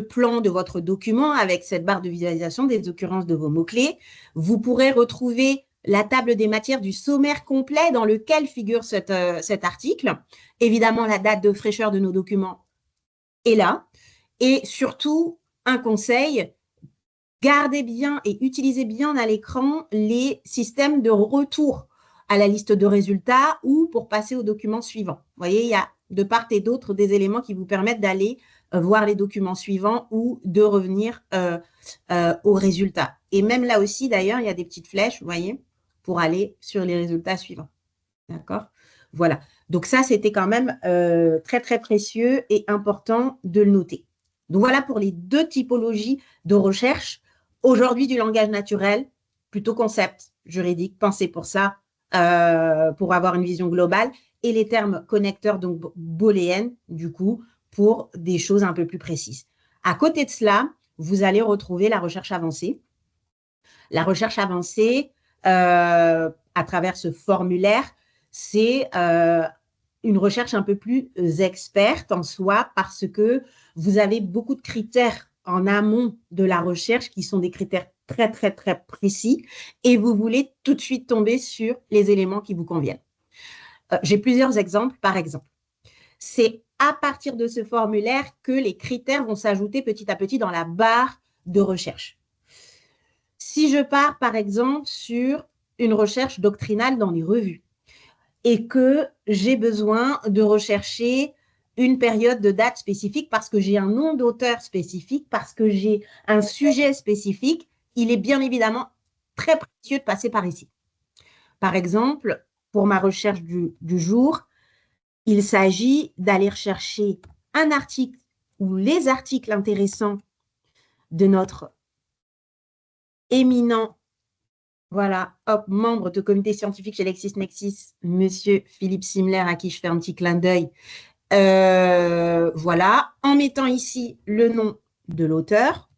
plan de votre document avec cette barre de visualisation des occurrences de vos mots-clés. Vous pourrez retrouver la table des matières du sommaire complet dans lequel figure cet article. Évidemment, la date de fraîcheur de nos documents est là. Et surtout, un conseil, gardez bien et utilisez bien à l'écran les systèmes de retour à la liste de résultats ou pour passer au document suivant. Vous voyez, il y a de part et d'autre des éléments qui vous permettent d'aller voir les documents suivants ou de revenir aux résultats. Et même là aussi, d'ailleurs, il y a des petites flèches, vous voyez, pour aller sur les résultats suivants. D'accord? Voilà. Donc ça, c'était quand même très, très précieux et important de le noter. Donc voilà pour les deux typologies de recherche. Aujourd'hui, du langage naturel, plutôt concept juridique, pensez pour ça, pour avoir une vision globale, et les termes connecteurs, donc booléennes, du coup, pour des choses un peu plus précises. À côté de cela, vous allez retrouver la recherche avancée. La recherche avancée, à travers ce formulaire, c'est une recherche un peu plus experte en soi parce que vous avez beaucoup de critères en amont de la recherche qui sont des critères très, très, très précis et vous voulez tout de suite tomber sur les éléments qui vous conviennent. J'ai plusieurs exemples. Par exemple, c'est à partir de ce formulaire que les critères vont s'ajouter petit à petit dans la barre de recherche. Si je pars, par exemple, sur une recherche doctrinale dans les revues et que j'ai besoin de rechercher une période de date spécifique parce que j'ai un nom d'auteur spécifique, parce que j'ai un sujet spécifique, il est bien évidemment très précieux de passer par ici. Par exemple, pour ma recherche du jour, il s'agit d'aller rechercher un article ou les articles intéressants de notre éminent, voilà, hop, membre de comité scientifique chez LexisNexis, monsieur Philippe Simler, à qui je fais un petit clin d'œil. Voilà, en mettant ici le nom de l'auteur.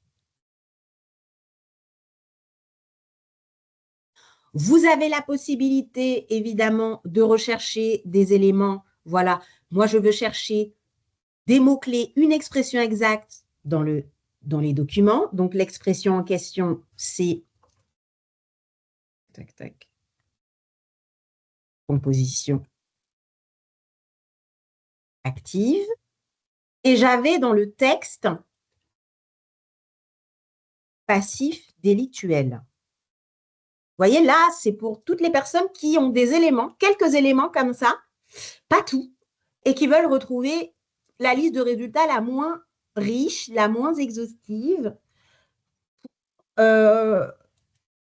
Vous avez la possibilité, évidemment, de rechercher des éléments. Voilà, moi, je veux chercher des mots-clés, une expression exacte dans les documents. Donc, l'expression en question, c'est tac, tac, composition active. Et j'avais dans le texte passif délictuel. Vous voyez, là, c'est pour toutes les personnes qui ont des éléments, quelques éléments comme ça, pas tout, et qui veulent retrouver la liste de résultats la moins riche, la moins exhaustive,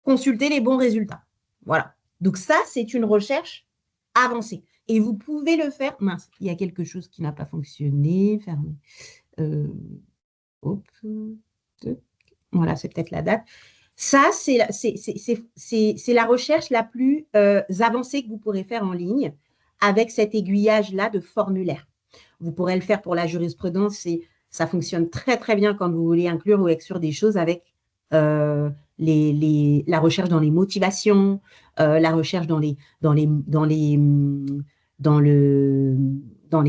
consulter les bons résultats. Voilà. Donc ça, c'est une recherche avancée. Et vous pouvez le faire. Mince, il y a quelque chose qui n'a pas fonctionné. Fermé. Voilà, c'est peut-être la date. Ça, c'est la recherche la plus avancée que vous pourrez faire en ligne avec cet aiguillage-là de formulaire. Vous pourrez le faire pour la jurisprudence et ça fonctionne très, très bien quand vous voulez inclure ou exclure des choses avec la recherche dans les motivations, la recherche dans les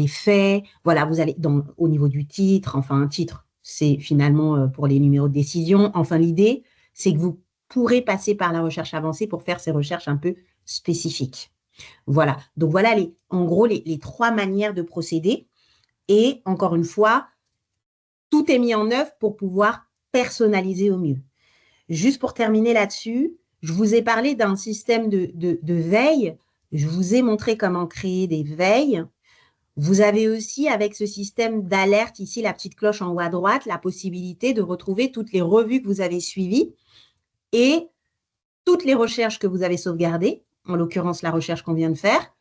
faits. Voilà, vous allez au niveau du titre, enfin un titre, c'est finalement pour les numéros de décision. Enfin, l'idée, c'est que vous pourrez passer par la recherche avancée pour faire ces recherches un peu spécifiques. Voilà, donc voilà en gros les 3 manières de procéder. Et encore une fois, tout est mis en œuvre pour pouvoir personnaliser au mieux. Juste pour terminer là-dessus, je vous ai parlé d'un système de veille. Je vous ai montré comment créer des veilles. Vous avez aussi, avec ce système d'alerte, ici, la petite cloche en haut à droite, la possibilité de retrouver toutes les revues que vous avez suivies et toutes les recherches que vous avez sauvegardées, en l'occurrence la recherche qu'on vient de faire.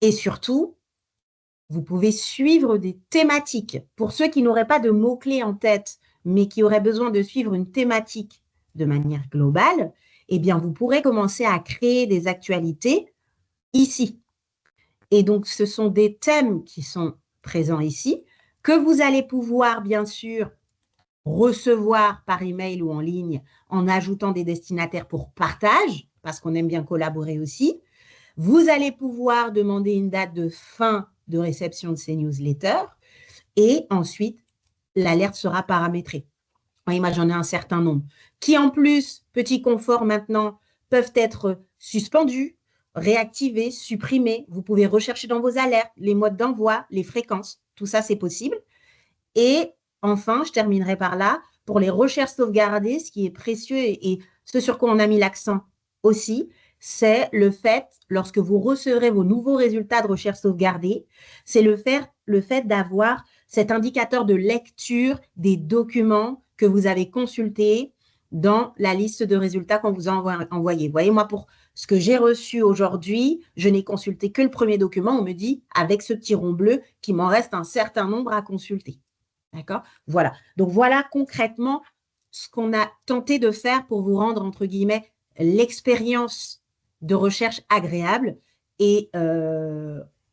Et surtout, vous pouvez suivre des thématiques. Pour ceux qui n'auraient pas de mots-clés en tête, mais qui auraient besoin de suivre une thématique de manière globale, eh bien, vous pourrez commencer à créer des actualités ici. Et donc, ce sont des thèmes qui sont présents ici, que vous allez pouvoir, bien sûr, recevoir par email ou en ligne en ajoutant des destinataires pour partage, parce qu'on aime bien collaborer aussi. Vous allez pouvoir demander une date de fin de réception de ces newsletters et ensuite, l'alerte sera paramétrée. Oui, moi, j'en ai un certain nombre qui, en plus, petit confort maintenant, peuvent être suspendus, réactivés, supprimés. Vous pouvez rechercher dans vos alertes les modes d'envoi, les fréquences. Tout ça, c'est possible. Et enfin, je terminerai par là. Pour les recherches sauvegardées, ce qui est précieux et ce sur quoi on a mis l'accent aussi, c'est le fait, lorsque vous recevrez vos nouveaux résultats de recherche sauvegardée, c'est le fait d'avoir cet indicateur de lecture des documents que vous avez consultés dans la liste de résultats qu'on vous a envoyé. Vous voyez, moi, pour ce que j'ai reçu aujourd'hui, je n'ai consulté que le premier document. On me dit, avec ce petit rond bleu, qu'il m'en reste un certain nombre à consulter. D'accord? Voilà. Donc, voilà concrètement ce qu'on a tenté de faire pour vous rendre, entre guillemets, l'expérience de recherche agréable. Et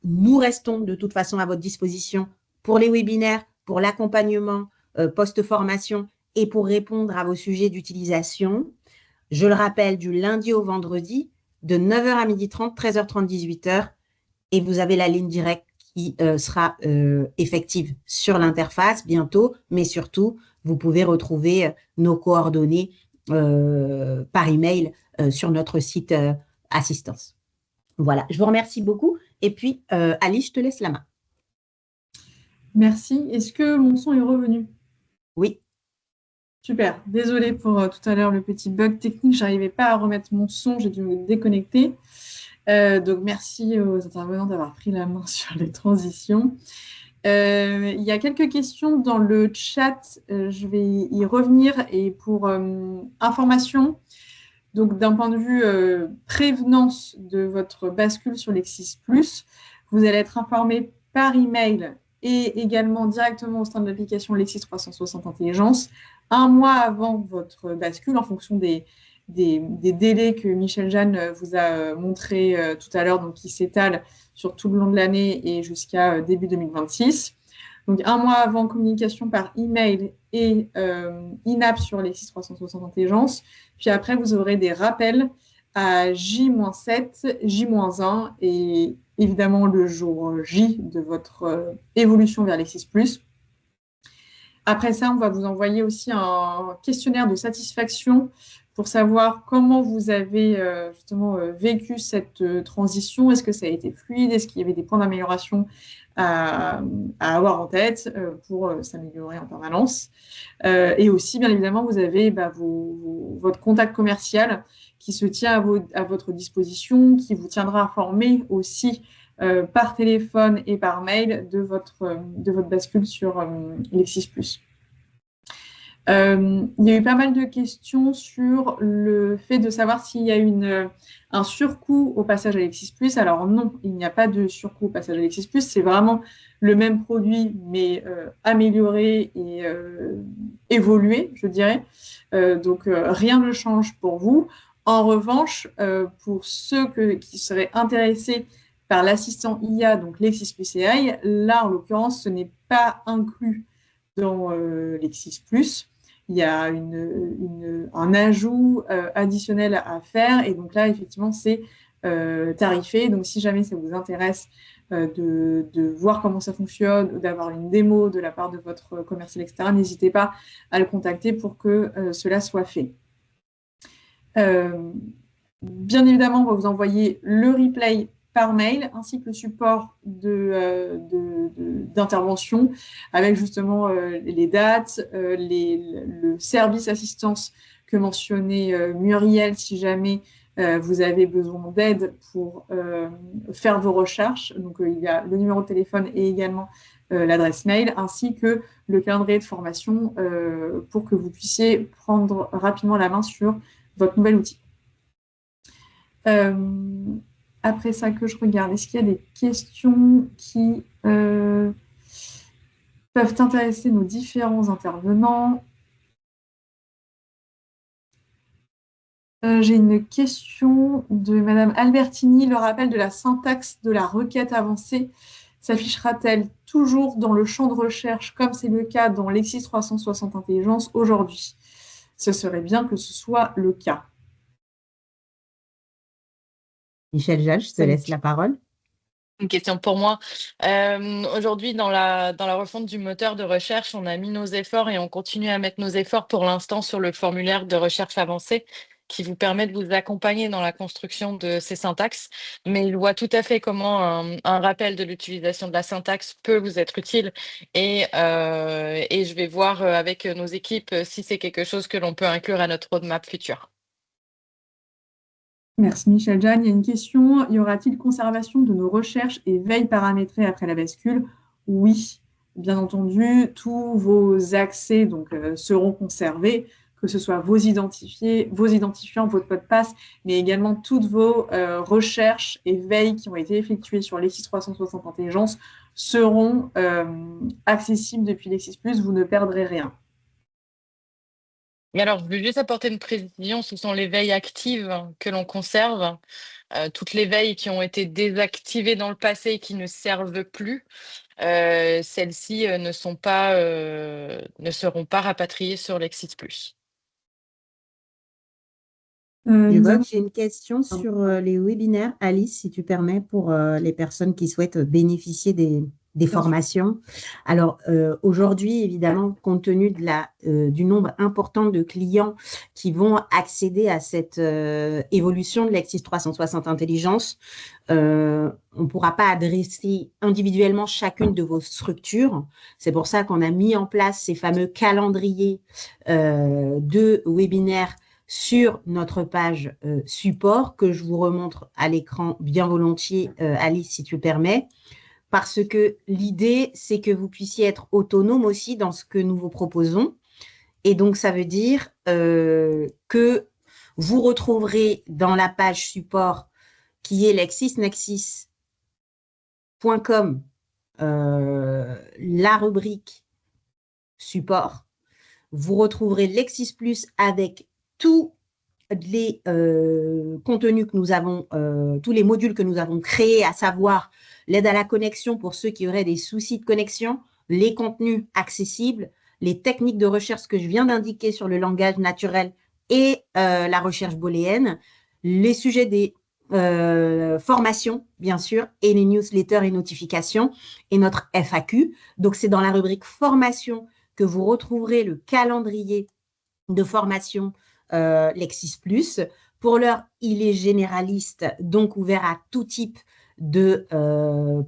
nous restons de toute façon à votre disposition pour les webinaires, pour l'accompagnement post-formation et pour répondre à vos sujets d'utilisation. Je le rappelle, du lundi au vendredi, de 9h à 12h30, 13h30, 18h. Et vous avez la ligne directe qui sera effective sur l'interface bientôt, mais surtout, vous pouvez retrouver nos coordonnées par email sur notre site assistance. Voilà, je vous remercie beaucoup. Et puis, Alice, je te laisse la main. Merci. Est-ce que mon son est revenu? Oui. Super. Désolée pour tout à l'heure le petit bug technique. Je n'arrivais pas à remettre mon son. J'ai dû me déconnecter. Donc, merci aux intervenants d'avoir pris la main sur les transitions. Il y a quelques questions dans le chat. Je vais y revenir. Et pour information, donc d'un point de vue prévenance de votre bascule sur Lexis+, vous allez être informé par email et également directement au sein de l'application Lexis 360 Intelligence, un mois avant votre bascule, en fonction des délais que Michel Jeanne vous a montré tout à l'heure, donc qui s'étalent sur tout le long de l'année et jusqu'à début 2026. Donc, un mois avant, communication par email et in-app sur Lexis 360 Intelligence. Puis après, vous aurez des rappels à J-7, J-1 et évidemment le jour J de votre évolution vers Lexis+. Après ça, on va vous envoyer aussi un questionnaire de satisfaction pour savoir comment vous avez justement vécu cette transition. Est-ce que ça a été fluide? Est-ce qu'il y avait des points d'amélioration à avoir en tête pour s'améliorer en permanence? Et aussi, bien évidemment, vous avez votre contact commercial qui se tient à votre disposition, qui vous tiendra informé aussi par téléphone et par mail de votre bascule sur Lexis+. Il y a eu pas mal de questions sur le fait de savoir s'il y a un surcoût au passage à Lexis+. Alors non, il n'y a pas de surcoût au passage à Lexis+. C'est vraiment le même produit, mais amélioré et évolué, je dirais. Donc, rien ne change pour vous. En revanche, pour ceux qui seraient intéressés par l'assistant IA, donc Lexis+ AI, là, en l'occurrence, ce n'est pas inclus dans Lexis+. Il y a un ajout additionnel à faire. Et donc là, effectivement, c'est tarifé. Donc, si jamais ça vous intéresse de voir comment ça fonctionne ou d'avoir une démo de la part de votre commercial, etc., n'hésitez pas à le contacter pour que cela soit fait. Bien évidemment, on va vous envoyer le replay par mail, ainsi que le support d'intervention avec justement les dates, le service assistance que mentionnait Muriel si jamais vous avez besoin d'aide pour faire vos recherches. Donc, il y a le numéro de téléphone et également l'adresse mail, ainsi que le calendrier de formation pour que vous puissiez prendre rapidement la main sur votre nouvel outil. Après ça, que je regarde, est-ce qu'il y a des questions qui peuvent intéresser nos différents intervenants? J'ai une question de Madame Albertini. Le rappel de la syntaxe de la requête avancée s'affichera-t-elle toujours dans le champ de recherche, comme c'est le cas dans Lexis 360 Intelligence aujourd'hui? Ce serait bien que ce soit le cas. Michel Jal, je te laisse la parole. Une question pour moi. Aujourd'hui, dans la refonte du moteur de recherche, on a mis nos efforts et on continue à mettre nos efforts pour l'instant sur le formulaire de recherche avancée qui vous permet de vous accompagner dans la construction de ces syntaxes. Mais il voit tout à fait comment un rappel de l'utilisation de la syntaxe peut vous être utile. Et je vais voir avec nos équipes si c'est quelque chose que l'on peut inclure à notre roadmap future. Merci Michel Jeanne. Il y a une question. Y aura-t-il conservation de nos recherches et veille paramétrée après la bascule? Oui, bien entendu, tous vos accès seront conservés, que ce soit vos identifiants, votre mot de passe, mais également toutes vos recherches et veilles qui ont été effectuées sur Lexis 360 Intelligence seront accessibles depuis Lexis+. Vous ne perdrez rien. Mais alors, je veux juste apporter une précision, ce sont les veilles actives que l'on conserve. Toutes les veilles qui ont été désactivées dans le passé et qui ne servent plus, celles-ci ne seront pas rapatriées sur Lexis+. Je vois que j'ai une question sur les webinaires, Alice, si tu permets, pour les personnes qui souhaitent bénéficier des formations. Alors, aujourd'hui, évidemment, compte tenu du nombre important de clients qui vont accéder à cette évolution de Lexis 360 Intelligence, on ne pourra pas adresser individuellement chacune de vos structures. C'est pour ça qu'on a mis en place ces fameux calendriers de webinaires sur notre page support, que je vous remontre à l'écran bien volontiers, Alice, si tu permets, parce que l'idée, c'est que vous puissiez être autonome aussi dans ce que nous vous proposons. Et donc, ça veut dire que vous retrouverez dans la page support qui est lexisnexis.com la rubrique support. Vous retrouverez Lexis+ avec tous les contenus que nous avons, tous les modules que nous avons créés, à savoir l'aide à la connexion pour ceux qui auraient des soucis de connexion, les contenus accessibles, les techniques de recherche que je viens d'indiquer sur le langage naturel et la recherche booléenne, les sujets des formations, bien sûr, et les newsletters et notifications, et notre FAQ. Donc, c'est dans la rubrique formation que vous retrouverez le calendrier de formation Lexis+. Pour l'heure, il est généraliste, donc ouvert à tout type de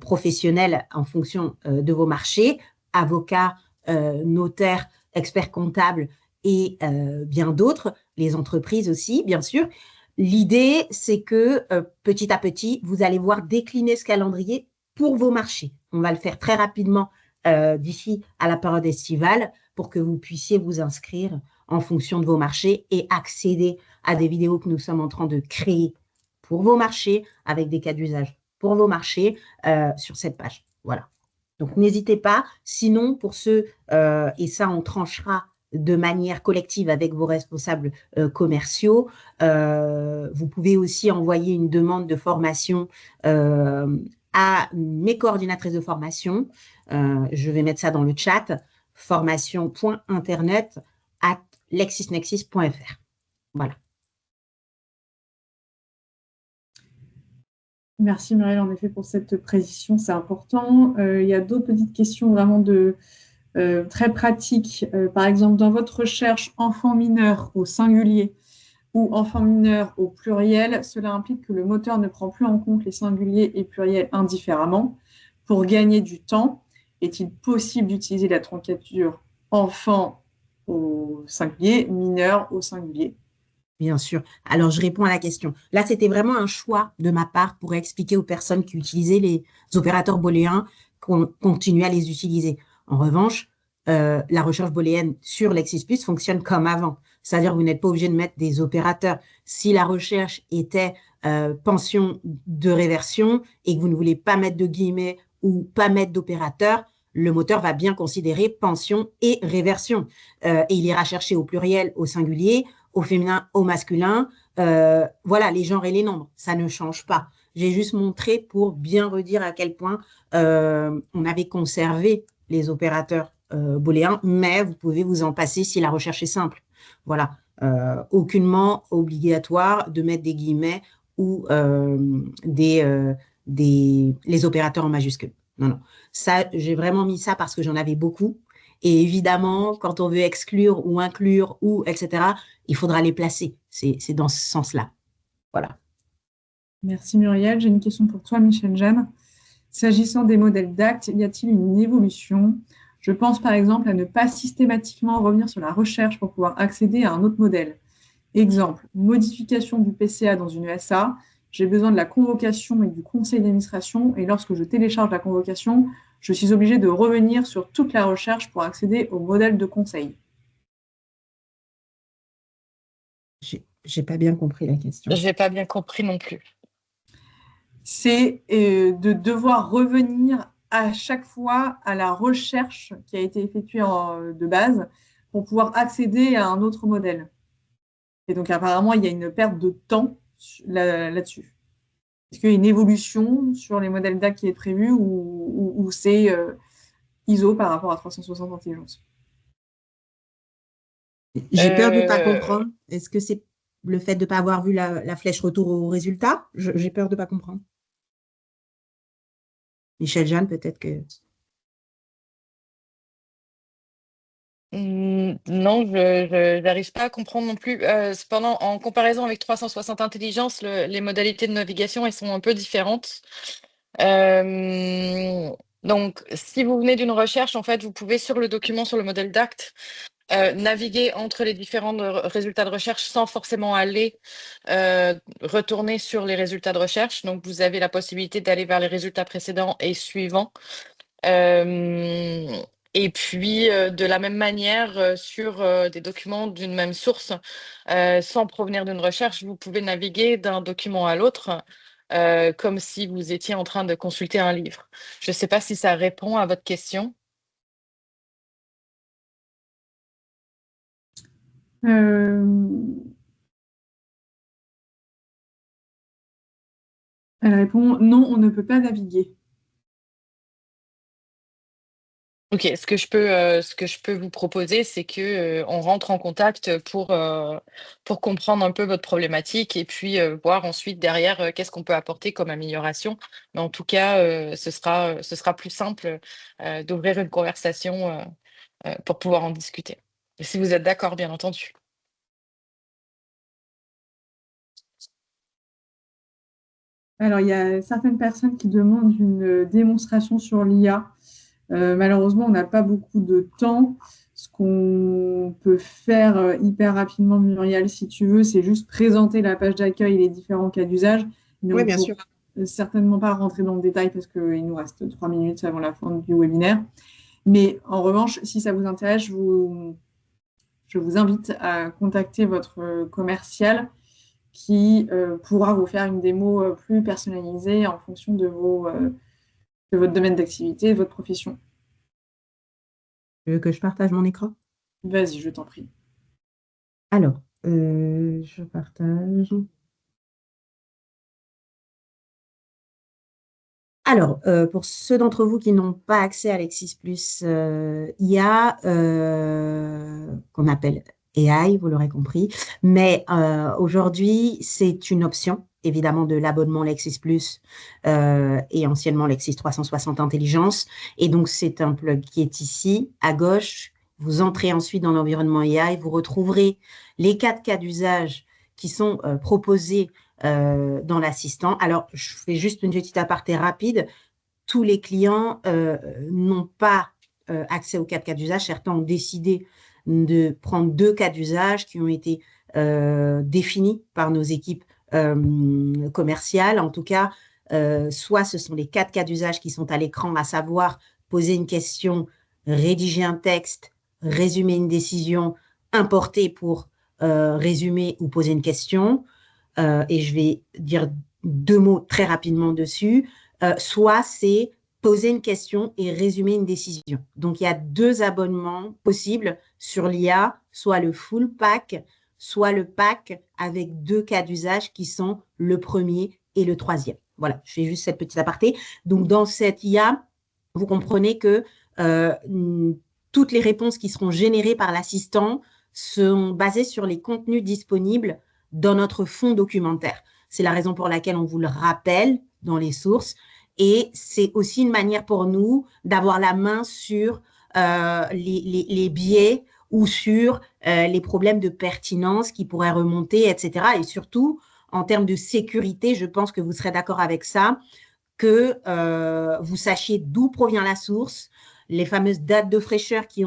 professionnels en fonction de vos marchés, avocats, notaires, experts comptables et bien d'autres, les entreprises aussi, bien sûr. L'idée, c'est que petit à petit, vous allez voir décliner ce calendrier pour vos marchés. On va le faire très rapidement d'ici à la période estivale pour que vous puissiez vous inscrire en fonction de vos marchés et accéder à des vidéos que nous sommes en train de créer pour vos marchés, avec des cas d'usage pour vos marchés sur cette page. Voilà. Donc, n'hésitez pas. Sinon, pour ceux, et ça, on tranchera de manière collective avec vos responsables commerciaux, vous pouvez aussi envoyer une demande de formation à mes coordinatrices de formation. Je vais mettre ça dans le chat, formation.internet@lexisnexis.fr. Voilà. Merci Muriel, en effet, pour cette précision, c'est important. Il y a d'autres petites questions vraiment très pratiques. Par exemple, dans votre recherche enfant mineur au singulier ou enfant mineur au pluriel, cela implique que le moteur ne prend plus en compte les singuliers et pluriels indifféremment. Pour gagner du temps, est-il possible d'utiliser la troncature enfant au singulier, mineur au singulier? Bien sûr. Alors, je réponds à la question. Là, c'était vraiment un choix de ma part pour expliquer aux personnes qui utilisaient les opérateurs booléens qu'on continue à les utiliser. En revanche, la recherche booléenne sur Lexis+ fonctionne comme avant. C'est-à-dire que vous n'êtes pas obligé de mettre des opérateurs. Si la recherche était pension de réversion et que vous ne voulez pas mettre de guillemets ou pas mettre d'opérateur, le moteur va bien considérer pension et réversion. Et il ira chercher au pluriel, au singulier, au féminin, au masculin. Voilà, les genres et les nombres, ça ne change pas. J'ai juste montré pour bien redire à quel point on avait conservé les opérateurs booléens, mais vous pouvez vous en passer si la recherche est simple. Voilà, aucunement obligatoire de mettre des guillemets ou les opérateurs en majuscule. Non, non. Ça, j'ai vraiment mis ça parce que j'en avais beaucoup. Et évidemment, quand on veut exclure ou inclure ou etc., il faudra les placer. C'est dans ce sens-là. Voilà. Merci Muriel. J'ai une question pour toi, Michel-Jeanne. S'agissant des modèles d'actes, y a-t-il une évolution? Je pense par exemple à ne pas systématiquement revenir sur la recherche pour pouvoir accéder à un autre modèle. Exemple, modification du PCA dans une ESA. J'ai besoin de la convocation et du conseil d'administration et lorsque je télécharge la convocation, je suis obligée de revenir sur toute la recherche pour accéder au modèle de conseil. J'ai pas bien compris la question. Je n'ai pas bien compris non plus. C'est de devoir revenir à chaque fois à la recherche qui a été effectuée de base pour pouvoir accéder à un autre modèle. Et donc apparemment, il y a une perte de temps là-dessus. Est-ce qu'il y a une évolution sur les modèles d'actes qui est prévue ou c'est ISO par rapport à 360 intelligence? J'ai peur de ne pas comprendre. Est-ce que c'est le fait de ne pas avoir vu la flèche retour au résultat? J'ai peur de ne pas comprendre. Michel-Jeanne, peut-être que… Non, je n'arrive pas à comprendre non plus. Cependant, en comparaison avec 360 intelligence, les modalités de navigation, elles sont un peu différentes. Donc, si vous venez d'une recherche, en fait, vous pouvez sur le document, sur le modèle d'acte, naviguer entre les différents résultats de recherche sans forcément aller retourner sur les résultats de recherche. Donc, vous avez la possibilité d'aller vers les résultats précédents et suivants. Et puis, de la même manière, sur des documents d'une même source, sans provenir d'une recherche, vous pouvez naviguer d'un document à l'autre, comme si vous étiez en train de consulter un livre. Je ne sais pas si ça répond à votre question. Elle répond non, on ne peut pas naviguer. Ok, ce que je peux vous proposer, c'est que on rentre en contact pour comprendre un peu votre problématique et puis voir ensuite derrière qu'est-ce qu'on peut apporter comme amélioration. Mais en tout cas, ce sera plus simple d'ouvrir une conversation pour pouvoir en discuter. Si vous êtes d'accord, bien entendu. Alors, il y a certaines personnes qui demandent une démonstration sur l'IA. Malheureusement, on n'a pas beaucoup de temps. Ce qu'on peut faire hyper rapidement, Muriel, si tu veux, c'est juste présenter la page d'accueil et les différents cas d'usage. Mais Oui, on ne bien sûr. pourra certainement pas rentrer dans le détail parce qu'il nous reste 3 minutes avant la fin du webinaire. Mais en revanche, si ça vous intéresse, je vous invite à contacter votre commercial qui pourra vous faire une démo plus personnalisée en fonction de votre domaine d'activité et de votre profession. Tu veux que je partage mon écran? Vas-y, je t'en prie. Alors, je partage. Alors, pour ceux d'entre vous qui n'ont pas accès à Lexis Plus IA, qu'on appelle AI, vous l'aurez compris, mais aujourd'hui, c'est une option, évidemment, de l'abonnement Lexis Plus et anciennement Lexis 360 Intelligence. Et donc, c'est un plug qui est ici, à gauche. Vous entrez ensuite dans l'environnement AI, vous retrouverez les 4 cas d'usage qui sont proposés dans l'assistant. Alors, je fais juste une petite aparté rapide. Tous les clients n'ont pas accès aux 4 cas d'usage. Certains ont décidé de prendre 2 cas d'usage qui ont été définis par nos équipes commerciales. En tout cas, soit ce sont les 4 cas d'usage qui sont à l'écran, à savoir poser une question, rédiger un texte, résumer une décision, importer pour résumer ou poser une question. Et je vais dire 2 mots très rapidement dessus. Soit c'est poser une question et résumer une décision. Donc, il y a 2 abonnements possibles sur l'IA, soit le full pack, soit le pack avec 2 cas d'usage qui sont le premier et le troisième. Voilà, je fais juste cette petite aparté. Donc, dans cette IA, vous comprenez que toutes les réponses qui seront générées par l'assistant sont basées sur les contenus disponibles dans notre fonds documentaire. C'est la raison pour laquelle on vous le rappelle dans les sources. Et c'est aussi une manière pour nous d'avoir la main sur les biais ou sur les problèmes de pertinence qui pourraient remonter, etc. Et surtout, en termes de sécurité, je pense que vous serez d'accord avec ça, que vous sachiez d'où provient la source, les fameuses dates de fraîcheur qui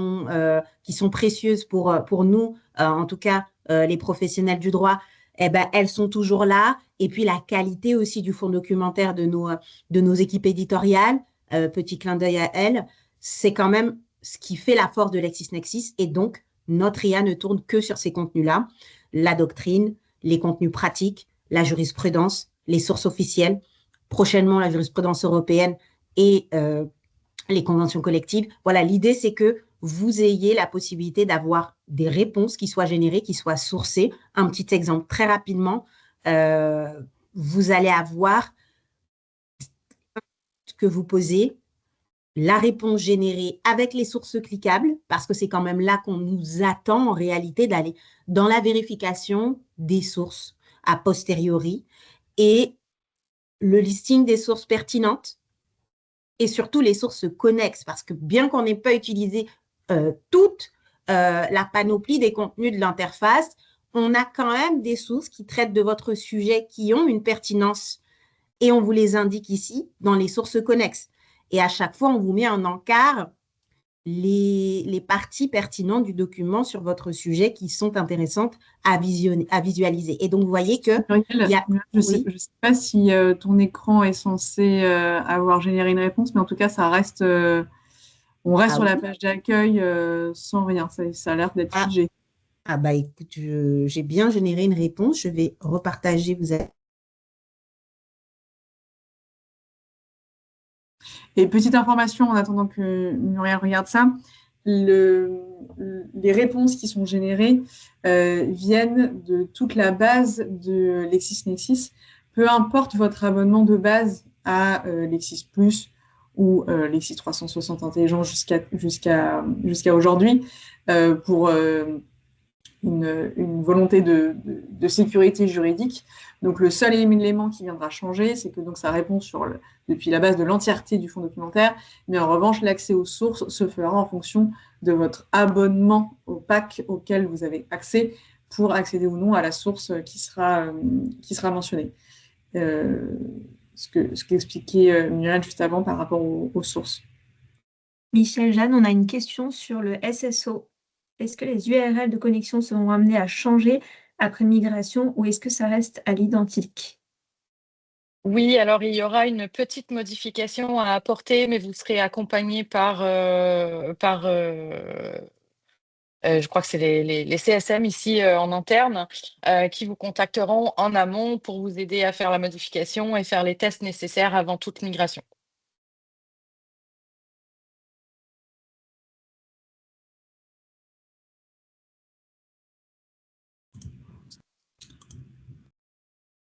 sont précieuses pour nous, en tout cas les professionnels du droit, eh ben, elles sont toujours là. Et puis la qualité aussi du fonds documentaire de nos équipes éditoriales, petit clin d'œil à elles, c'est quand même ce qui fait la force de LexisNexis. Et donc, notre IA ne tourne que sur ces contenus-là, la doctrine, les contenus pratiques, la jurisprudence, les sources officielles, prochainement la jurisprudence européenne et les conventions collectives. Voilà, l'idée, c'est que vous ayez la possibilité d'avoir des réponses qui soient générées, qui soient sourcées. Un petit exemple très rapidement, vous allez avoir ce que vous posez, la réponse générée avec les sources cliquables, parce que c'est quand même là qu'on nous attend en réalité d'aller dans la vérification des sources a posteriori et le listing des sources pertinentes et surtout les sources connexes, parce que bien qu'on n'ait pas utilisé toute la panoplie des contenus de l'interface, on a quand même des sources qui traitent de votre sujet, qui ont une pertinence, et on vous les indique ici dans les sources connexes. Et à chaque fois, on vous met en encart les parties pertinentes du document sur votre sujet qui sont intéressantes à visualiser. Et donc, vous voyez que Muriel, je sais pas si ton écran est censé avoir généré une réponse, mais en tout cas, on reste sur la page d'accueil sans rien. Ça a l'air d'être figé. Ah bah écoute, j'ai bien généré une réponse. Je vais repartager. Et petite information en attendant que Muriel regarde ça, les réponses qui sont générées viennent de toute la base de LexisNexis. Peu importe votre abonnement de base à Lexis Plus ou Lexis 360 Intelligent jusqu'à aujourd'hui, pour une volonté de sécurité juridique. Donc le seul élément qui viendra changer, c'est que donc, ça répond depuis la base de l'entièreté du fonds documentaire, mais en revanche, l'accès aux sources se fera en fonction de votre abonnement au pack auquel vous avez accès pour accéder ou non à la source qui sera mentionnée. Ce qu'expliquait Muriel juste avant par rapport aux sources. Michel, Jeanne, on a une question sur le SSO. Est-ce que les URL de connexion seront amenés à changer après migration ou est-ce que ça reste à l'identique? Oui, alors il y aura une petite modification à apporter, mais vous serez accompagné je crois que c'est les CSM ici en interne qui vous contacteront en amont pour vous aider à faire la modification et faire les tests nécessaires avant toute migration.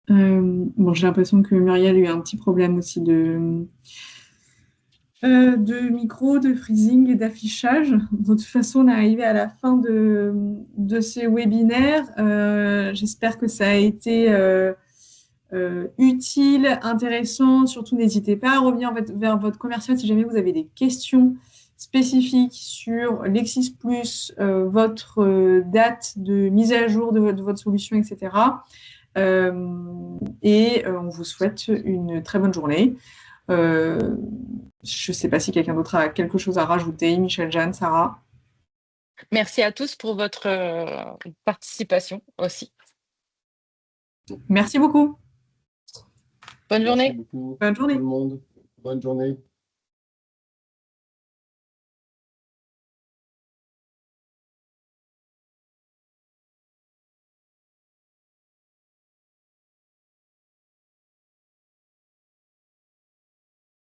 Bon, j'ai l'impression que Muriel a eu un petit problème aussi de micro, de freezing et d'affichage. De toute façon, on est arrivé à la fin de ces webinaires. J'espère que ça a été utile, intéressant. Surtout, n'hésitez pas à revenir vers votre commercial si jamais vous avez des questions spécifiques sur Lexis+, votre date de mise à jour de votre solution, etc. On vous souhaite une très bonne journée. Je ne sais pas si quelqu'un d'autre a quelque chose à rajouter. Michel, Jeanne, Sarah. Merci à tous pour votre participation aussi. Merci beaucoup. Bonne journée. Merci beaucoup. Bonne journée. Tout le monde. Bonne journée.